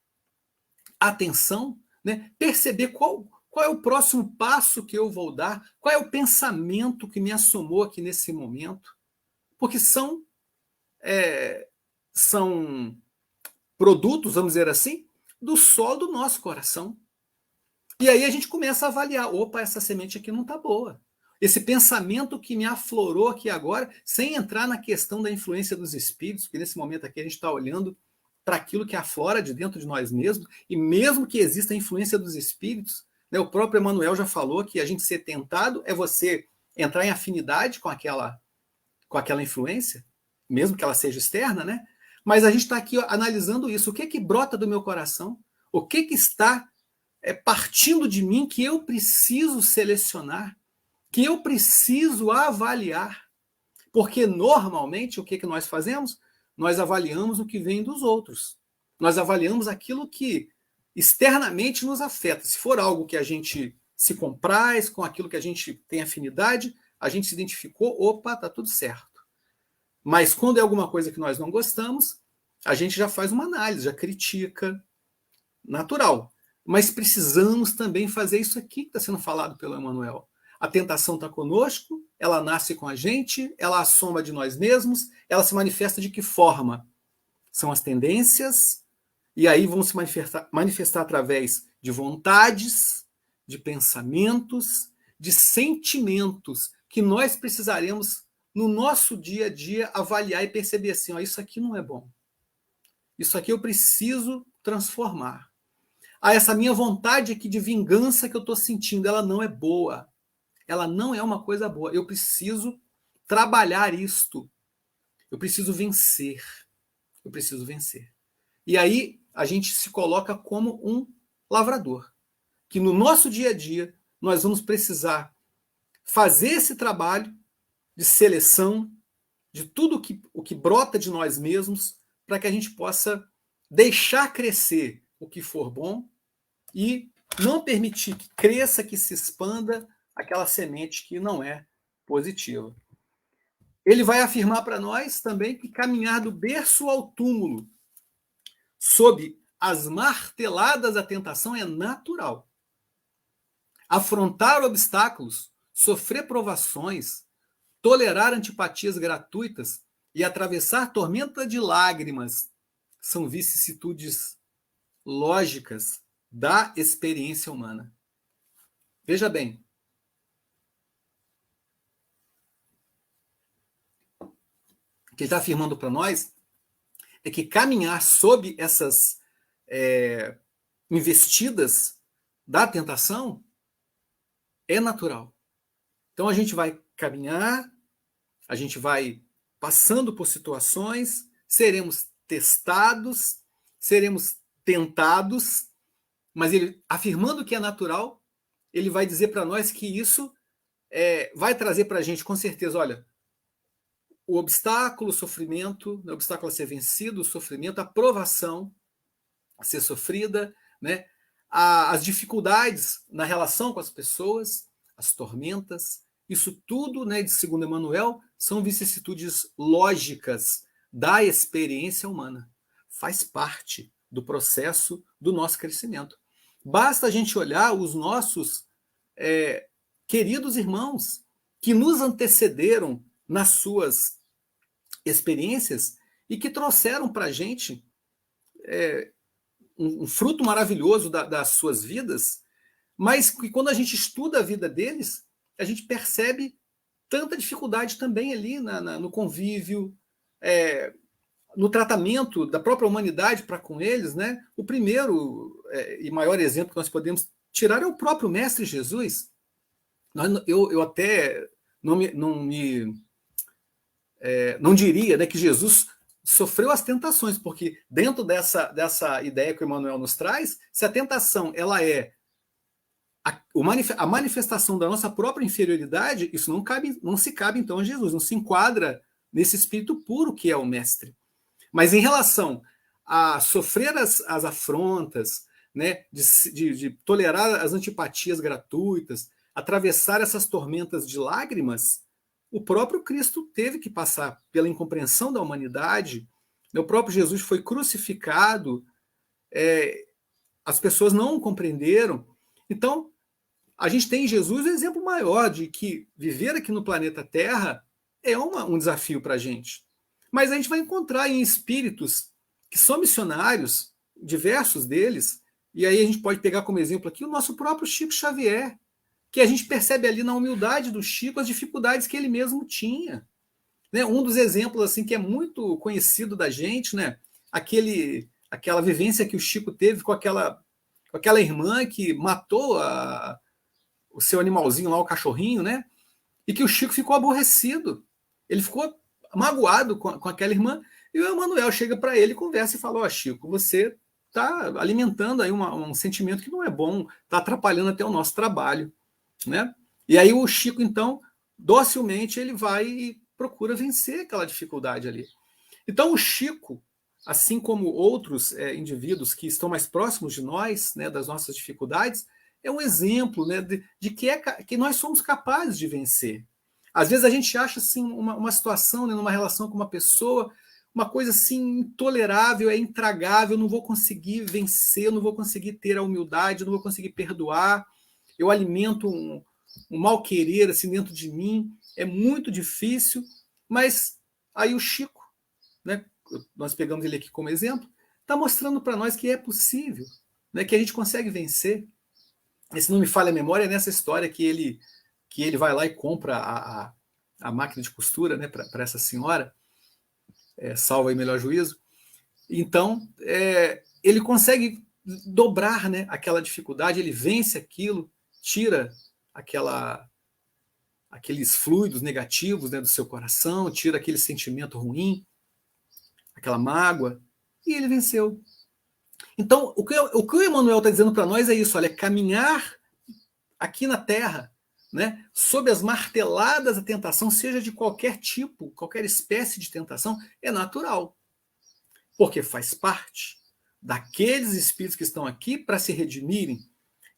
atenção, né, perceber qual é o próximo passo que eu vou dar, qual é o pensamento que me assomou aqui nesse momento, porque são produtos, vamos dizer assim, do solo do nosso coração. E aí a gente começa a avaliar, opa, essa semente aqui não está boa. Esse pensamento que me aflorou aqui agora, sem entrar na questão da influência dos espíritos, porque nesse momento aqui a gente está olhando para aquilo que aflora de dentro de nós mesmos, e mesmo que exista a influência dos espíritos, né, o próprio Emmanuel já falou que a gente ser tentado é você entrar em afinidade com aquela influência, mesmo que ela seja externa, né? Mas a gente está aqui analisando isso. O que brota do meu coração? O que está partindo de mim que eu preciso selecionar, que eu preciso avaliar? Porque normalmente o que nós fazemos? Nós avaliamos o que vem dos outros. Nós avaliamos aquilo que externamente nos afeta. Se for algo que a gente se compraz, com aquilo que a gente tem afinidade, a gente se identificou, opa, tá tudo certo. Mas quando é alguma coisa que nós não gostamos, a gente já faz uma análise, já critica, natural. Mas precisamos também fazer isso aqui que está sendo falado pelo Emmanuel. A tentação está conosco, ela nasce com a gente, ela assoma de nós mesmos, ela se manifesta de que forma? São as tendências, e aí vão se manifestar através de vontades, de pensamentos, de sentimentos que nós precisaremos, no nosso dia a dia, avaliar e perceber assim, ó, isso aqui não é bom. Isso aqui eu preciso transformar. Essa minha vontade aqui de vingança que eu estou sentindo, ela não é boa. Ela não é uma coisa boa. Eu preciso trabalhar isto. Eu preciso vencer. Eu preciso vencer. E aí a gente se coloca como um lavrador, que no nosso dia a dia nós vamos precisar fazer esse trabalho de seleção de tudo o que brota de nós mesmos, para que a gente possa deixar crescer o que for bom e não permitir que cresça, que se expanda aquela semente que não é positiva. Ele vai afirmar para nós também que caminhar do berço ao túmulo sob as marteladas da tentação é natural. Afrontar obstáculos, sofrer provações, tolerar antipatias gratuitas e atravessar tormenta de lágrimas são vicissitudes lógicas da experiência humana. Veja bem, que ele está afirmando para nós é que caminhar sob essas investidas da tentação é natural. Então a gente vai caminhar, a gente vai passando por situações, seremos testados, seremos tentados, mas ele, afirmando que é natural, ele vai dizer para nós que isso vai trazer para a gente, com certeza, olha, o obstáculo, o sofrimento, o obstáculo a ser vencido, o sofrimento, a provação a ser sofrida, né? As dificuldades na relação com as pessoas, as tormentas, isso tudo, né, de segundo Emmanuel, são vicissitudes lógicas da experiência humana. Faz parte do processo do nosso crescimento. Basta a gente olhar os nossos queridos irmãos que nos antecederam nas suas experiências e que trouxeram para a gente um fruto maravilhoso das suas vidas, mas que quando a gente estuda a vida deles, a gente percebe tanta dificuldade também ali no convívio, no tratamento da própria humanidade para com eles, né? O primeiro e maior exemplo que nós podemos tirar é o próprio Mestre Jesus. Eu até não diria, né, que Jesus sofreu as tentações, porque dentro dessa ideia que o Emmanuel nos traz, se a tentação ela é a manifestação da nossa própria inferioridade, isso não se cabe então a Jesus, não se enquadra nesse espírito puro que é o Mestre. Mas em relação a sofrer as afrontas, né, de tolerar as antipatias gratuitas, atravessar essas tormentas de lágrimas, o próprio Cristo teve que passar pela incompreensão da humanidade. O próprio Jesus foi crucificado, as pessoas não o compreenderam. Então, a gente tem em Jesus o exemplo maior de que viver aqui no planeta Terra é um desafio para a gente. Mas a gente vai encontrar em espíritos que são missionários, diversos deles, e aí a gente pode pegar como exemplo aqui o nosso próprio Chico Xavier, que a gente percebe ali na humildade do Chico as dificuldades que ele mesmo tinha. Né? Um dos exemplos assim que é muito conhecido da gente, né? Aquela vivência que o Chico teve com aquela irmã que matou o seu animalzinho lá, o cachorrinho, né? E que o Chico ficou aborrecido. Ele ficou magoado com aquela irmã, e o Emmanuel chega para ele, conversa e fala: Chico, você está alimentando aí um sentimento que não é bom, está atrapalhando até o nosso trabalho. Né? E aí o Chico, então, docilmente, ele vai e procura vencer aquela dificuldade ali. Então o Chico, assim como outros indivíduos que estão mais próximos de nós, né, das nossas dificuldades, é um exemplo, né, de que nós somos capazes de vencer. Às vezes a gente acha assim, uma situação, né, numa relação com uma pessoa, uma coisa assim intolerável, intragável, eu não vou conseguir vencer, eu não vou conseguir ter a humildade, eu não vou conseguir perdoar, eu alimento um mal-querer assim, dentro de mim, é muito difícil, mas aí o Chico, né, nós pegamos ele aqui como exemplo, está mostrando para nós que é possível, né, que a gente consegue vencer. E se não me falha a memória, é nessa história que ele vai lá e compra a máquina de costura, né, para essa senhora, salva aí melhor juízo. Então, ele consegue dobrar, né, aquela dificuldade, ele vence aquilo, tira aqueles fluidos negativos, né, do seu coração, tira aquele sentimento ruim, aquela mágoa, e ele venceu. Então, o que o Emmanuel está dizendo para nós é isso, olha, caminhar aqui na Terra, né, sob as marteladas da tentação, seja de qualquer tipo, qualquer espécie de tentação, é natural. Porque faz parte daqueles espíritos que estão aqui para se redimirem,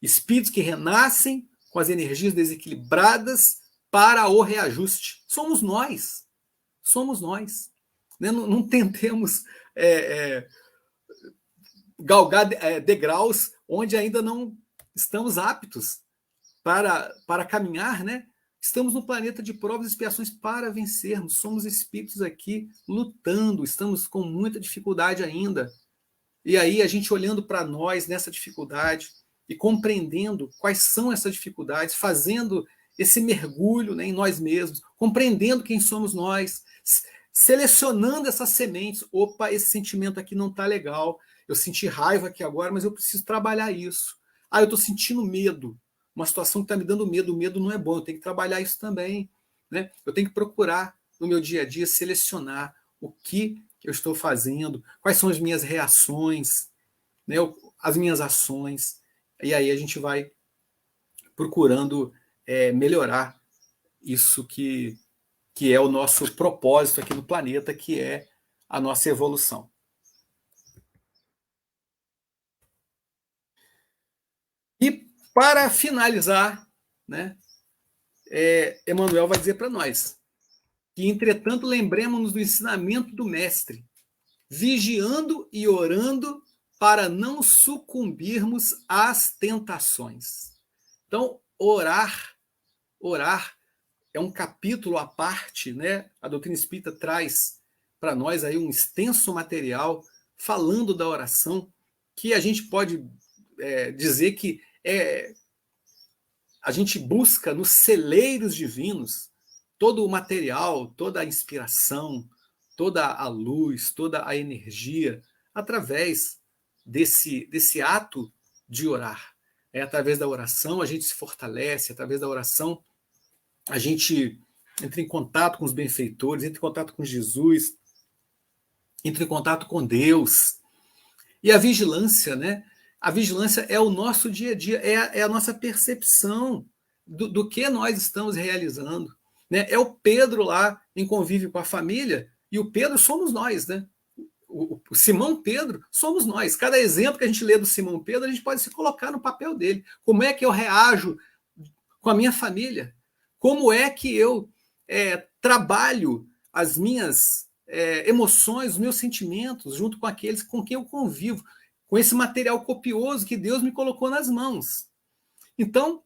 espíritos que renascem com as energias desequilibradas para o reajuste. Somos nós. Somos nós. Né? Não tentemos galgar degraus onde ainda não estamos aptos para caminhar, né? Estamos no planeta de provas e expiações para vencermos. Somos espíritos aqui lutando, estamos com muita dificuldade ainda. E aí a gente olhando para nós nessa dificuldade e compreendendo quais são essas dificuldades, fazendo esse mergulho, né, em nós mesmos, compreendendo quem somos nós, selecionando essas sementes. Opa, esse sentimento aqui não está legal. Eu senti raiva aqui agora, mas eu preciso trabalhar isso. Ah, eu estou sentindo medo. Uma situação que está me dando medo. O medo não é bom, eu tenho que trabalhar isso também. Né? Eu tenho que procurar, no meu dia a dia, selecionar o que eu estou fazendo, quais são as minhas reações, né? As minhas ações. E aí a gente vai procurando melhorar isso que é o nosso propósito aqui no planeta, que é a nossa evolução. E para finalizar, né, Emmanuel vai dizer para nós que, entretanto, lembremos-nos do ensinamento do Mestre, vigiando e orando para não sucumbirmos às tentações. Então, orar é um capítulo à parte, né? A doutrina espírita traz para nós aí um extenso material falando da oração, que a gente pode dizer que a gente busca nos celeiros divinos todo o material, toda a inspiração, toda a luz, toda a energia, através desse ato de orar. Através da oração a gente se fortalece, através da oração a gente entra em contato com os benfeitores, entra em contato com Jesus, entra em contato com Deus. E a vigilância, né? A vigilância é o nosso dia a dia, é a nossa percepção do que nós estamos realizando. Né? É o Pedro lá em convívio com a família, e o Pedro somos nós, né? O Simão Pedro somos nós. Cada exemplo que a gente lê do Simão Pedro, a gente pode se colocar no papel dele. Como é que eu reajo com a minha família? Como é que eu trabalho as minhas emoções, os meus sentimentos, junto com aqueles com quem eu convivo, com esse material copioso que Deus me colocou nas mãos. Então,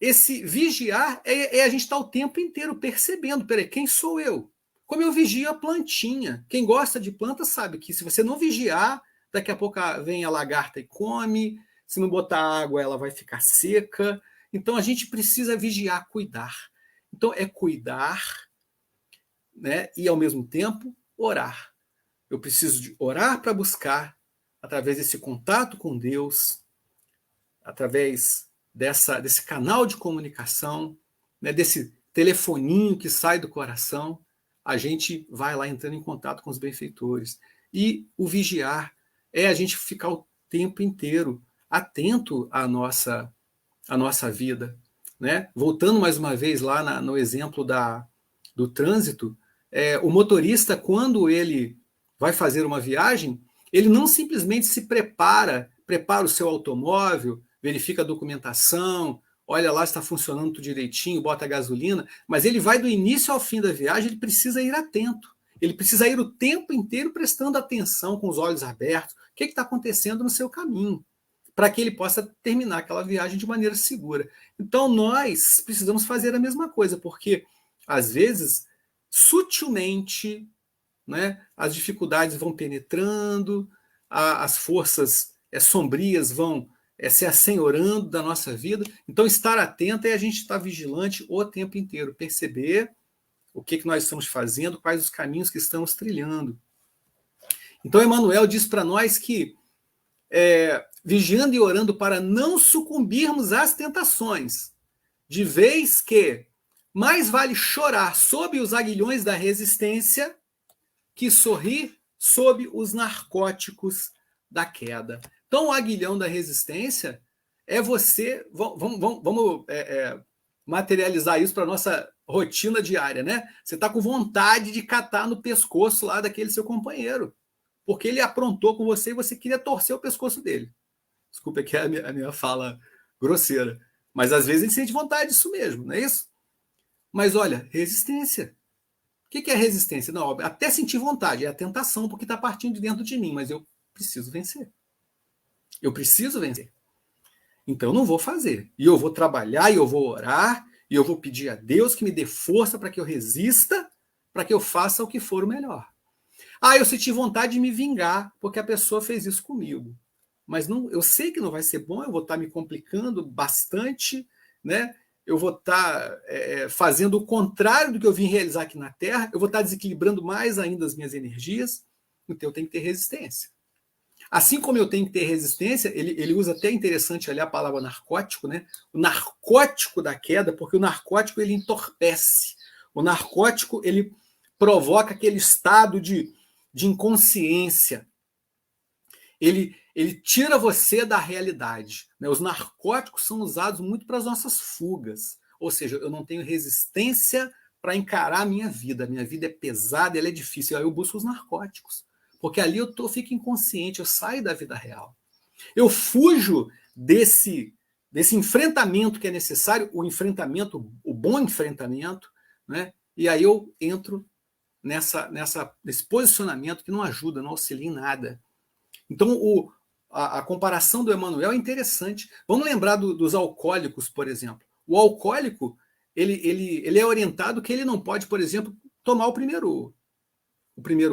esse vigiar é a gente estar o tempo inteiro percebendo, peraí, quem sou eu? Como eu vigio a plantinha. Quem gosta de planta sabe que se você não vigiar, daqui a pouco vem a lagarta e come, se não botar água ela vai ficar seca. Então a gente precisa vigiar, cuidar. Então é cuidar, né, e ao mesmo tempo orar. Eu preciso de orar para buscar, através desse contato com Deus, através desse canal de comunicação, né, desse telefoninho que sai do coração, a gente vai lá entrando em contato com os benfeitores. E o vigiar é a gente ficar o tempo inteiro atento à nossa vida. Né? Voltando mais uma vez lá no exemplo do trânsito, o motorista, quando ele vai fazer uma viagem, ele não simplesmente se prepara o seu automóvel, verifica a documentação, olha lá se está funcionando tudo direitinho, bota a gasolina, mas ele vai do início ao fim da viagem, ele precisa ir atento. Ele precisa ir o tempo inteiro prestando atenção, com os olhos abertos, o que está acontecendo no seu caminho, para que ele possa terminar aquela viagem de maneira segura. Então, nós precisamos fazer a mesma coisa, porque, às vezes, sutilmente, né, as dificuldades vão penetrando, as forças sombrias vão se assenhorando da nossa vida. Então, estar atento é a gente estar vigilante o tempo inteiro, perceber o que nós estamos fazendo, quais os caminhos que estamos trilhando. Então, Emmanuel diz para nós que vigiando e orando para não sucumbirmos às tentações, de vez que mais vale chorar sob os aguilhões da resistência que sorrir sob os narcóticos da queda. Então, o aguilhão da resistência é você... Vamos materializar isso para a nossa rotina diária, né? Você está com vontade de catar no pescoço lá daquele seu companheiro, porque ele aprontou com você e você queria torcer o pescoço dele. Desculpa aqui a minha fala grosseira. Mas às vezes a gente sente vontade disso mesmo, não é isso? Mas olha, resistência. O que é resistência? Não, até sentir vontade, é a tentação, porque está partindo de dentro de mim, mas eu preciso vencer. Eu preciso vencer. Então eu não vou fazer. E eu vou trabalhar, e eu vou orar, e eu vou pedir a Deus que me dê força para que eu resista, para que eu faça o que for o melhor. Eu senti vontade de me vingar, porque a pessoa fez isso comigo. Mas não, eu sei que não vai ser bom, eu vou estar me complicando bastante, né? eu vou estar fazendo o contrário do que eu vim realizar aqui na Terra, eu vou estar desequilibrando mais ainda as minhas energias, então eu tenho que ter resistência. Assim como eu tenho que ter resistência, ele usa até interessante ali a palavra narcótico, né? O narcótico da queda, porque o narcótico ele entorpece. O narcótico ele provoca aquele estado de inconsciência. Ele tira você da realidade. Né? Os narcóticos são usados muito para as nossas fugas. Ou seja, eu não tenho resistência para encarar a minha vida. A minha vida é pesada, ela é difícil. Aí eu busco os narcóticos. Porque ali eu fico inconsciente, eu saio da vida real. Eu fujo desse enfrentamento que é necessário, o bom enfrentamento, né? E aí eu entro nesse posicionamento que não ajuda, não auxilia em nada. Então, a comparação do Emmanuel é interessante. Vamos lembrar dos alcoólicos, por exemplo. O alcoólico, ele é orientado que ele não pode, por exemplo, tomar o primeiro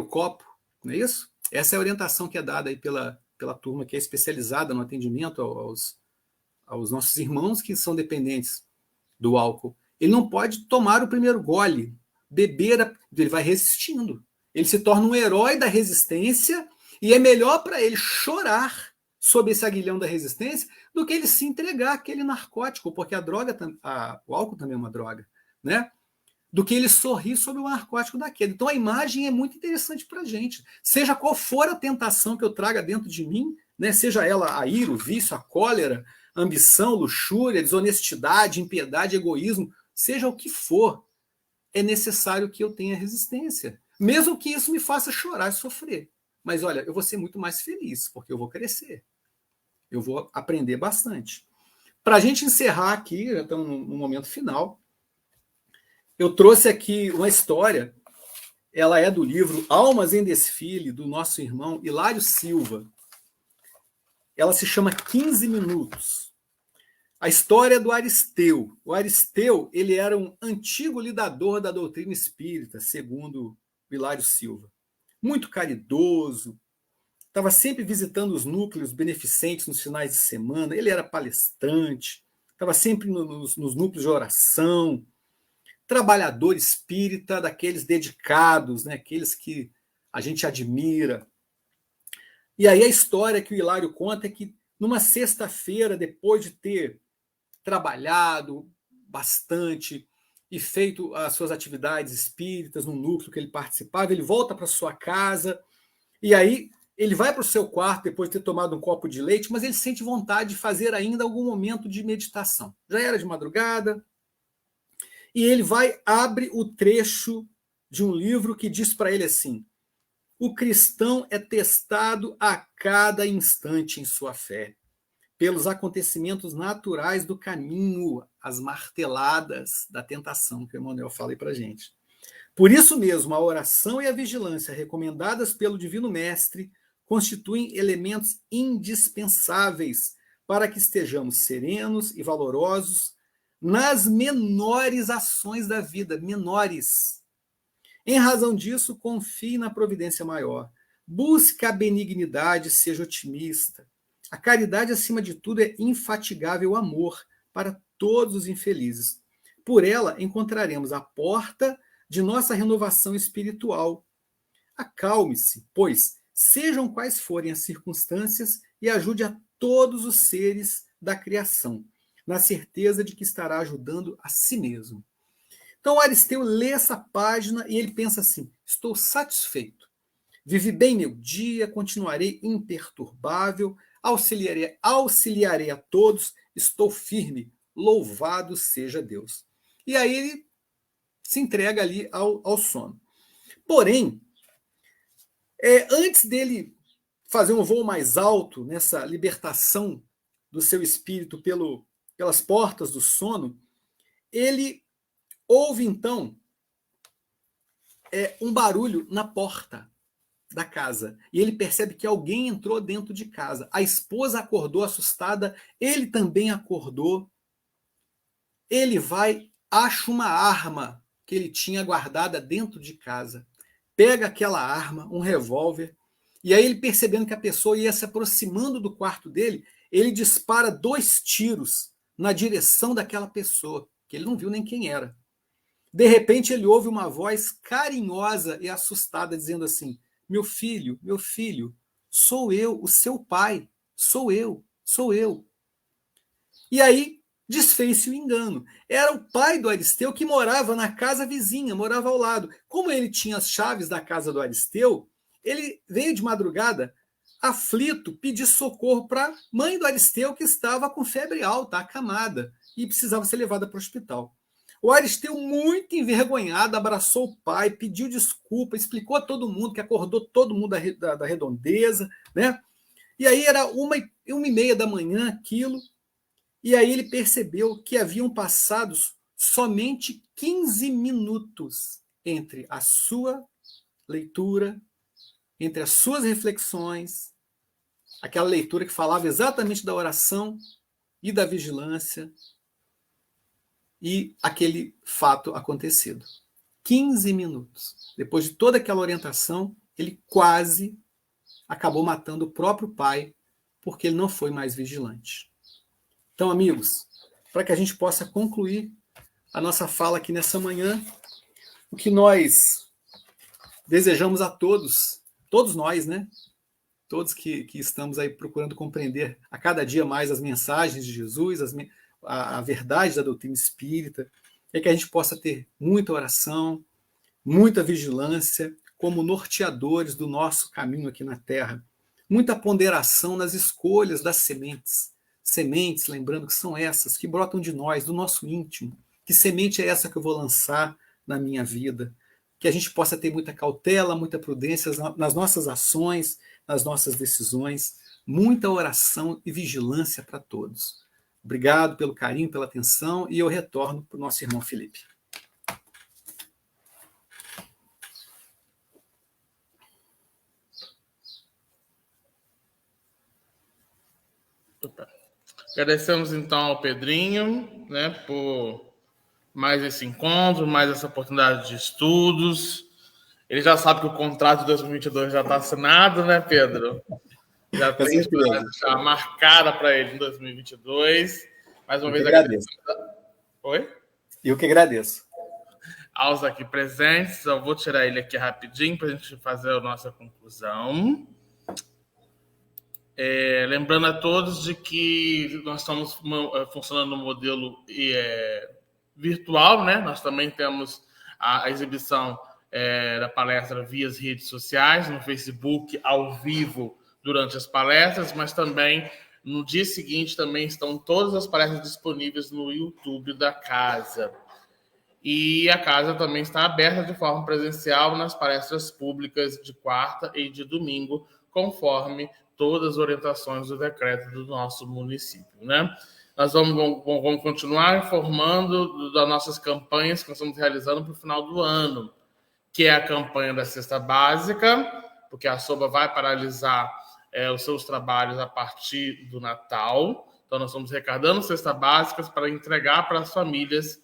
copo, não é isso? Essa é a orientação que é dada aí pela turma que é especializada no atendimento aos nossos irmãos que são dependentes do álcool. Ele não pode tomar o primeiro gole, beber, ele vai resistindo. Ele se torna um herói da resistência e é melhor para ele chorar sob esse aguilhão da resistência do que ele se entregar àquele narcótico, porque o álcool também é uma droga, né? Do que ele sorrir sobre o narcótico da queda. Então a imagem é muito interessante para a gente. Seja qual for a tentação que eu traga dentro de mim, né? Seja ela a ira, o vício, a cólera, a ambição, luxúria, desonestidade, impiedade, egoísmo, seja o que for, é necessário que eu tenha resistência. Mesmo que isso me faça chorar e sofrer. Mas olha, eu vou ser muito mais feliz, porque eu vou crescer. Eu vou aprender bastante. Para a gente encerrar aqui, já estamos no momento final, eu trouxe aqui uma história, ela é do livro Almas em Desfile, do nosso irmão Hilário Silva. Ela se chama 15 Minutos. A história do Aristeu. O Aristeu, ele era um antigo lidador da doutrina espírita, segundo o Hilário Silva. Muito caridoso, estava sempre visitando os núcleos beneficentes nos finais de semana, ele era palestrante, estava sempre nos núcleos de oração, trabalhador espírita, daqueles dedicados, né, aqueles que a gente admira. E aí a história que o Hilário conta é que numa sexta-feira, depois de ter trabalhado bastante e feito as suas atividades espíritas no núcleo que ele participava, ele volta para sua casa e aí ele vai para o seu quarto depois de ter tomado um copo de leite, mas ele sente vontade de fazer ainda algum momento de meditação. Já era de madrugada, e ele abre o trecho de um livro que diz para ele assim: o cristão é testado a cada instante em sua fé, pelos acontecimentos naturais do caminho, as marteladas da tentação, que o Emmanuel fala aí para a gente. Por isso mesmo, a oração e a vigilância recomendadas pelo Divino Mestre constituem elementos indispensáveis para que estejamos serenos e valorosos nas menores ações da vida, menores. Em razão disso, confie na providência maior. Busque a benignidade, seja otimista. A caridade, acima de tudo, é infatigável amor para todos os infelizes. Por ela, encontraremos a porta de nossa renovação espiritual. Acalme-se, pois, sejam quais forem as circunstâncias, e ajude a todos os seres da criação, na certeza de que estará ajudando a si mesmo. Então, o Aristeu lê essa página e ele pensa assim: estou satisfeito, vivi bem meu dia, continuarei imperturbável, auxiliarei a todos, estou firme, louvado seja Deus. E aí ele se entrega ali ao sono. Porém, antes dele fazer um voo mais alto nessa libertação do seu espírito pelas portas do sono, ele ouve então um barulho na porta da casa. E ele percebe que alguém entrou dentro de casa. A esposa acordou assustada, ele também acordou. Ele acha uma arma que ele tinha guardada dentro de casa. Pega aquela arma, um revólver, e aí ele, percebendo que a pessoa ia se aproximando do quarto dele, ele dispara 2 tiros na direção daquela pessoa que que ele não viu nem quem era. De repente, ele ouve uma voz carinhosa e assustada, dizendo assim: meu filho, sou eu, o seu pai, sou eu. E aí, desfez-se o engano. Era o pai do Aristeu que morava na casa vizinha, morava ao lado. Como ele tinha as chaves da casa do Aristeu, ele veio de madrugada, aflito, pedir socorro para a mãe do Aristeu, que estava com febre alta, acamada, e precisava ser levada para o hospital. O Aristeu, muito envergonhado, abraçou o pai, pediu desculpa, explicou a todo mundo que acordou todo mundo da redondeza, né? E aí era 1h30 da manhã aquilo, e aí ele percebeu que haviam passado somente 15 minutos entre a sua leitura, entre as suas reflexões, aquela leitura que falava exatamente da oração e da vigilância, e aquele fato acontecido. 15 minutos. Depois de toda aquela orientação, ele quase acabou matando o próprio pai, porque ele não foi mais vigilante. Então, amigos, para que a gente possa concluir a nossa fala aqui nessa manhã, o que nós desejamos a todos nós, né? Todos que estamos aí procurando compreender a cada dia mais as mensagens de Jesus, a verdade da doutrina espírita, é que a gente possa ter muita oração, muita vigilância, como norteadores do nosso caminho aqui na Terra. Muita ponderação nas escolhas das sementes. Sementes, lembrando que são essas, que brotam de nós, do nosso íntimo. Que semente é essa que eu vou lançar na minha vida? Que a gente possa ter muita cautela, muita prudência nas nossas ações, nas nossas decisões. Muita oração e vigilância para todos. Obrigado pelo carinho, pela atenção, e eu retorno para o nosso irmão Felipe. Agradecemos então ao Pedrinho, né, por mais esse encontro, mais essa oportunidade de estudos. Ele já sabe que o contrato de 2022 já está assinado, né, Pedro? Já tem já marcada para ele em 2022. Mais uma vez agradeço. Oi? Eu que agradeço. Aos aqui presentes, eu vou tirar ele aqui rapidinho para a gente fazer a nossa conclusão. Lembrando a todos de que nós estamos funcionando no modelo virtual, né? Nós também temos a exibição da palestra via as redes sociais, no Facebook, ao vivo, durante as palestras, mas também no dia seguinte também estão todas as palestras disponíveis no YouTube da casa. E a casa também está aberta de forma presencial nas palestras públicas de quarta e de domingo, conforme todas as orientações do decreto do nosso município, né? Nós vamos continuar informando das nossas campanhas que nós estamos realizando para o final do ano, que é a campanha da cesta básica, porque a SOBA vai paralisar os seus trabalhos a partir do Natal. Então, nós estamos arrecadando cestas básicas para entregar para as famílias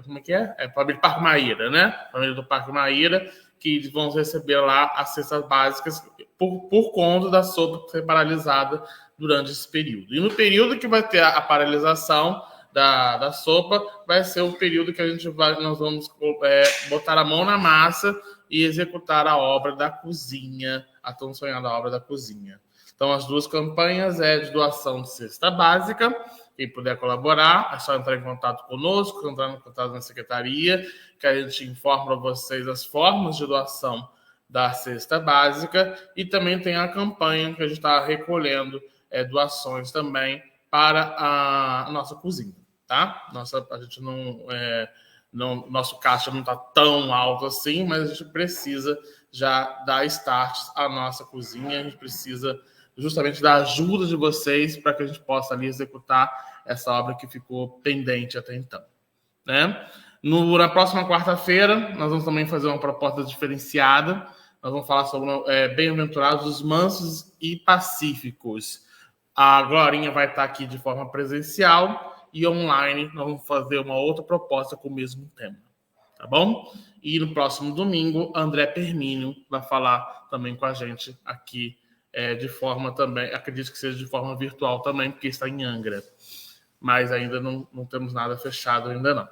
como é que é? Família Parque Maíra, né? Família do Parque Maíra, que vão receber lá as cestas básicas por conta da SOBA ser paralisada durante esse período. E no período que vai ter a paralisação da SOBA, vai ser o período que nós vamos botar a mão na massa e executar a obra da cozinha, a tão sonhada obra da cozinha. Então, as duas campanhas de doação de cesta básica. Quem puder colaborar, é só entrar em contato conosco, entrar em contato na secretaria, que a gente informa para vocês as formas de doação da cesta básica. E também tem a campanha que a gente está recolhendo doações também para a nossa cozinha, tá? A gente nosso caixa não está tão alto assim, mas a gente precisa já dar start à nossa cozinha, a gente precisa justamente da ajuda de vocês para que a gente possa ali executar essa obra que ficou pendente até então, né? Na próxima quarta-feira, nós vamos também fazer uma proposta diferenciada. Nós vamos falar sobre bem-aventurados os mansos e pacíficos. A Glorinha vai estar aqui de forma presencial e online nós vamos fazer uma outra proposta com o mesmo tema, tá bom? E no próximo domingo, André Permínio vai falar também com a gente aqui de forma também, acredito que seja de forma virtual também, porque está em Angra. mas ainda não temos nada fechado ainda não.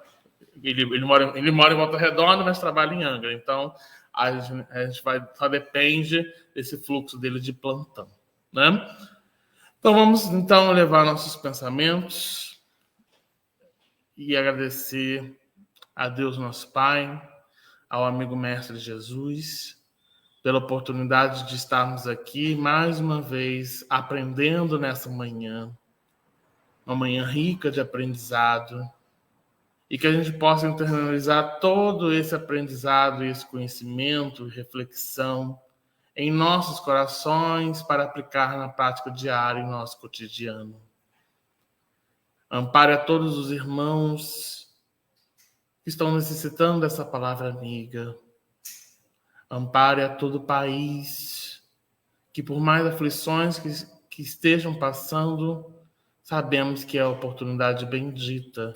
Ele mora em Volta Redonda, mas trabalha em Angra, então a gente só depende desse fluxo dele de plantão, né? Então vamos então levar nossos pensamentos e agradecer a Deus nosso Pai, ao amigo Mestre Jesus, pela oportunidade de estarmos aqui mais uma vez aprendendo nessa manhã, uma manhã rica de aprendizado, e que a gente possa internalizar todo esse aprendizado, esse conhecimento, reflexão em nossos corações para aplicar na prática diária em nosso cotidiano. Ampare a todos os irmãos que estão necessitando dessa palavra amiga. Ampare a todo o país que, por mais aflições que estejam passando, sabemos que é a oportunidade bendita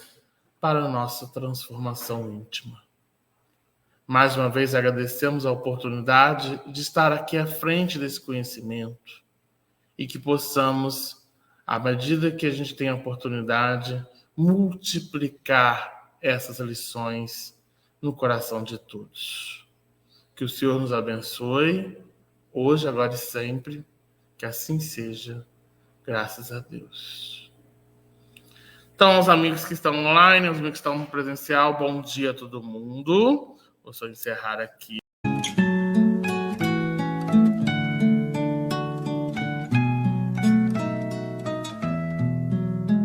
para a nossa transformação íntima. Mais uma vez agradecemos a oportunidade de estar aqui à frente desse conhecimento e que possamos, à medida que a gente tem a oportunidade, multiplicar essas lições no coração de todos. Que o Senhor nos abençoe, hoje, agora e sempre, que assim seja, graças a Deus. Então, os amigos que estão online, os amigos que estão no presencial, bom dia a todo mundo. Vou só encerrar aqui.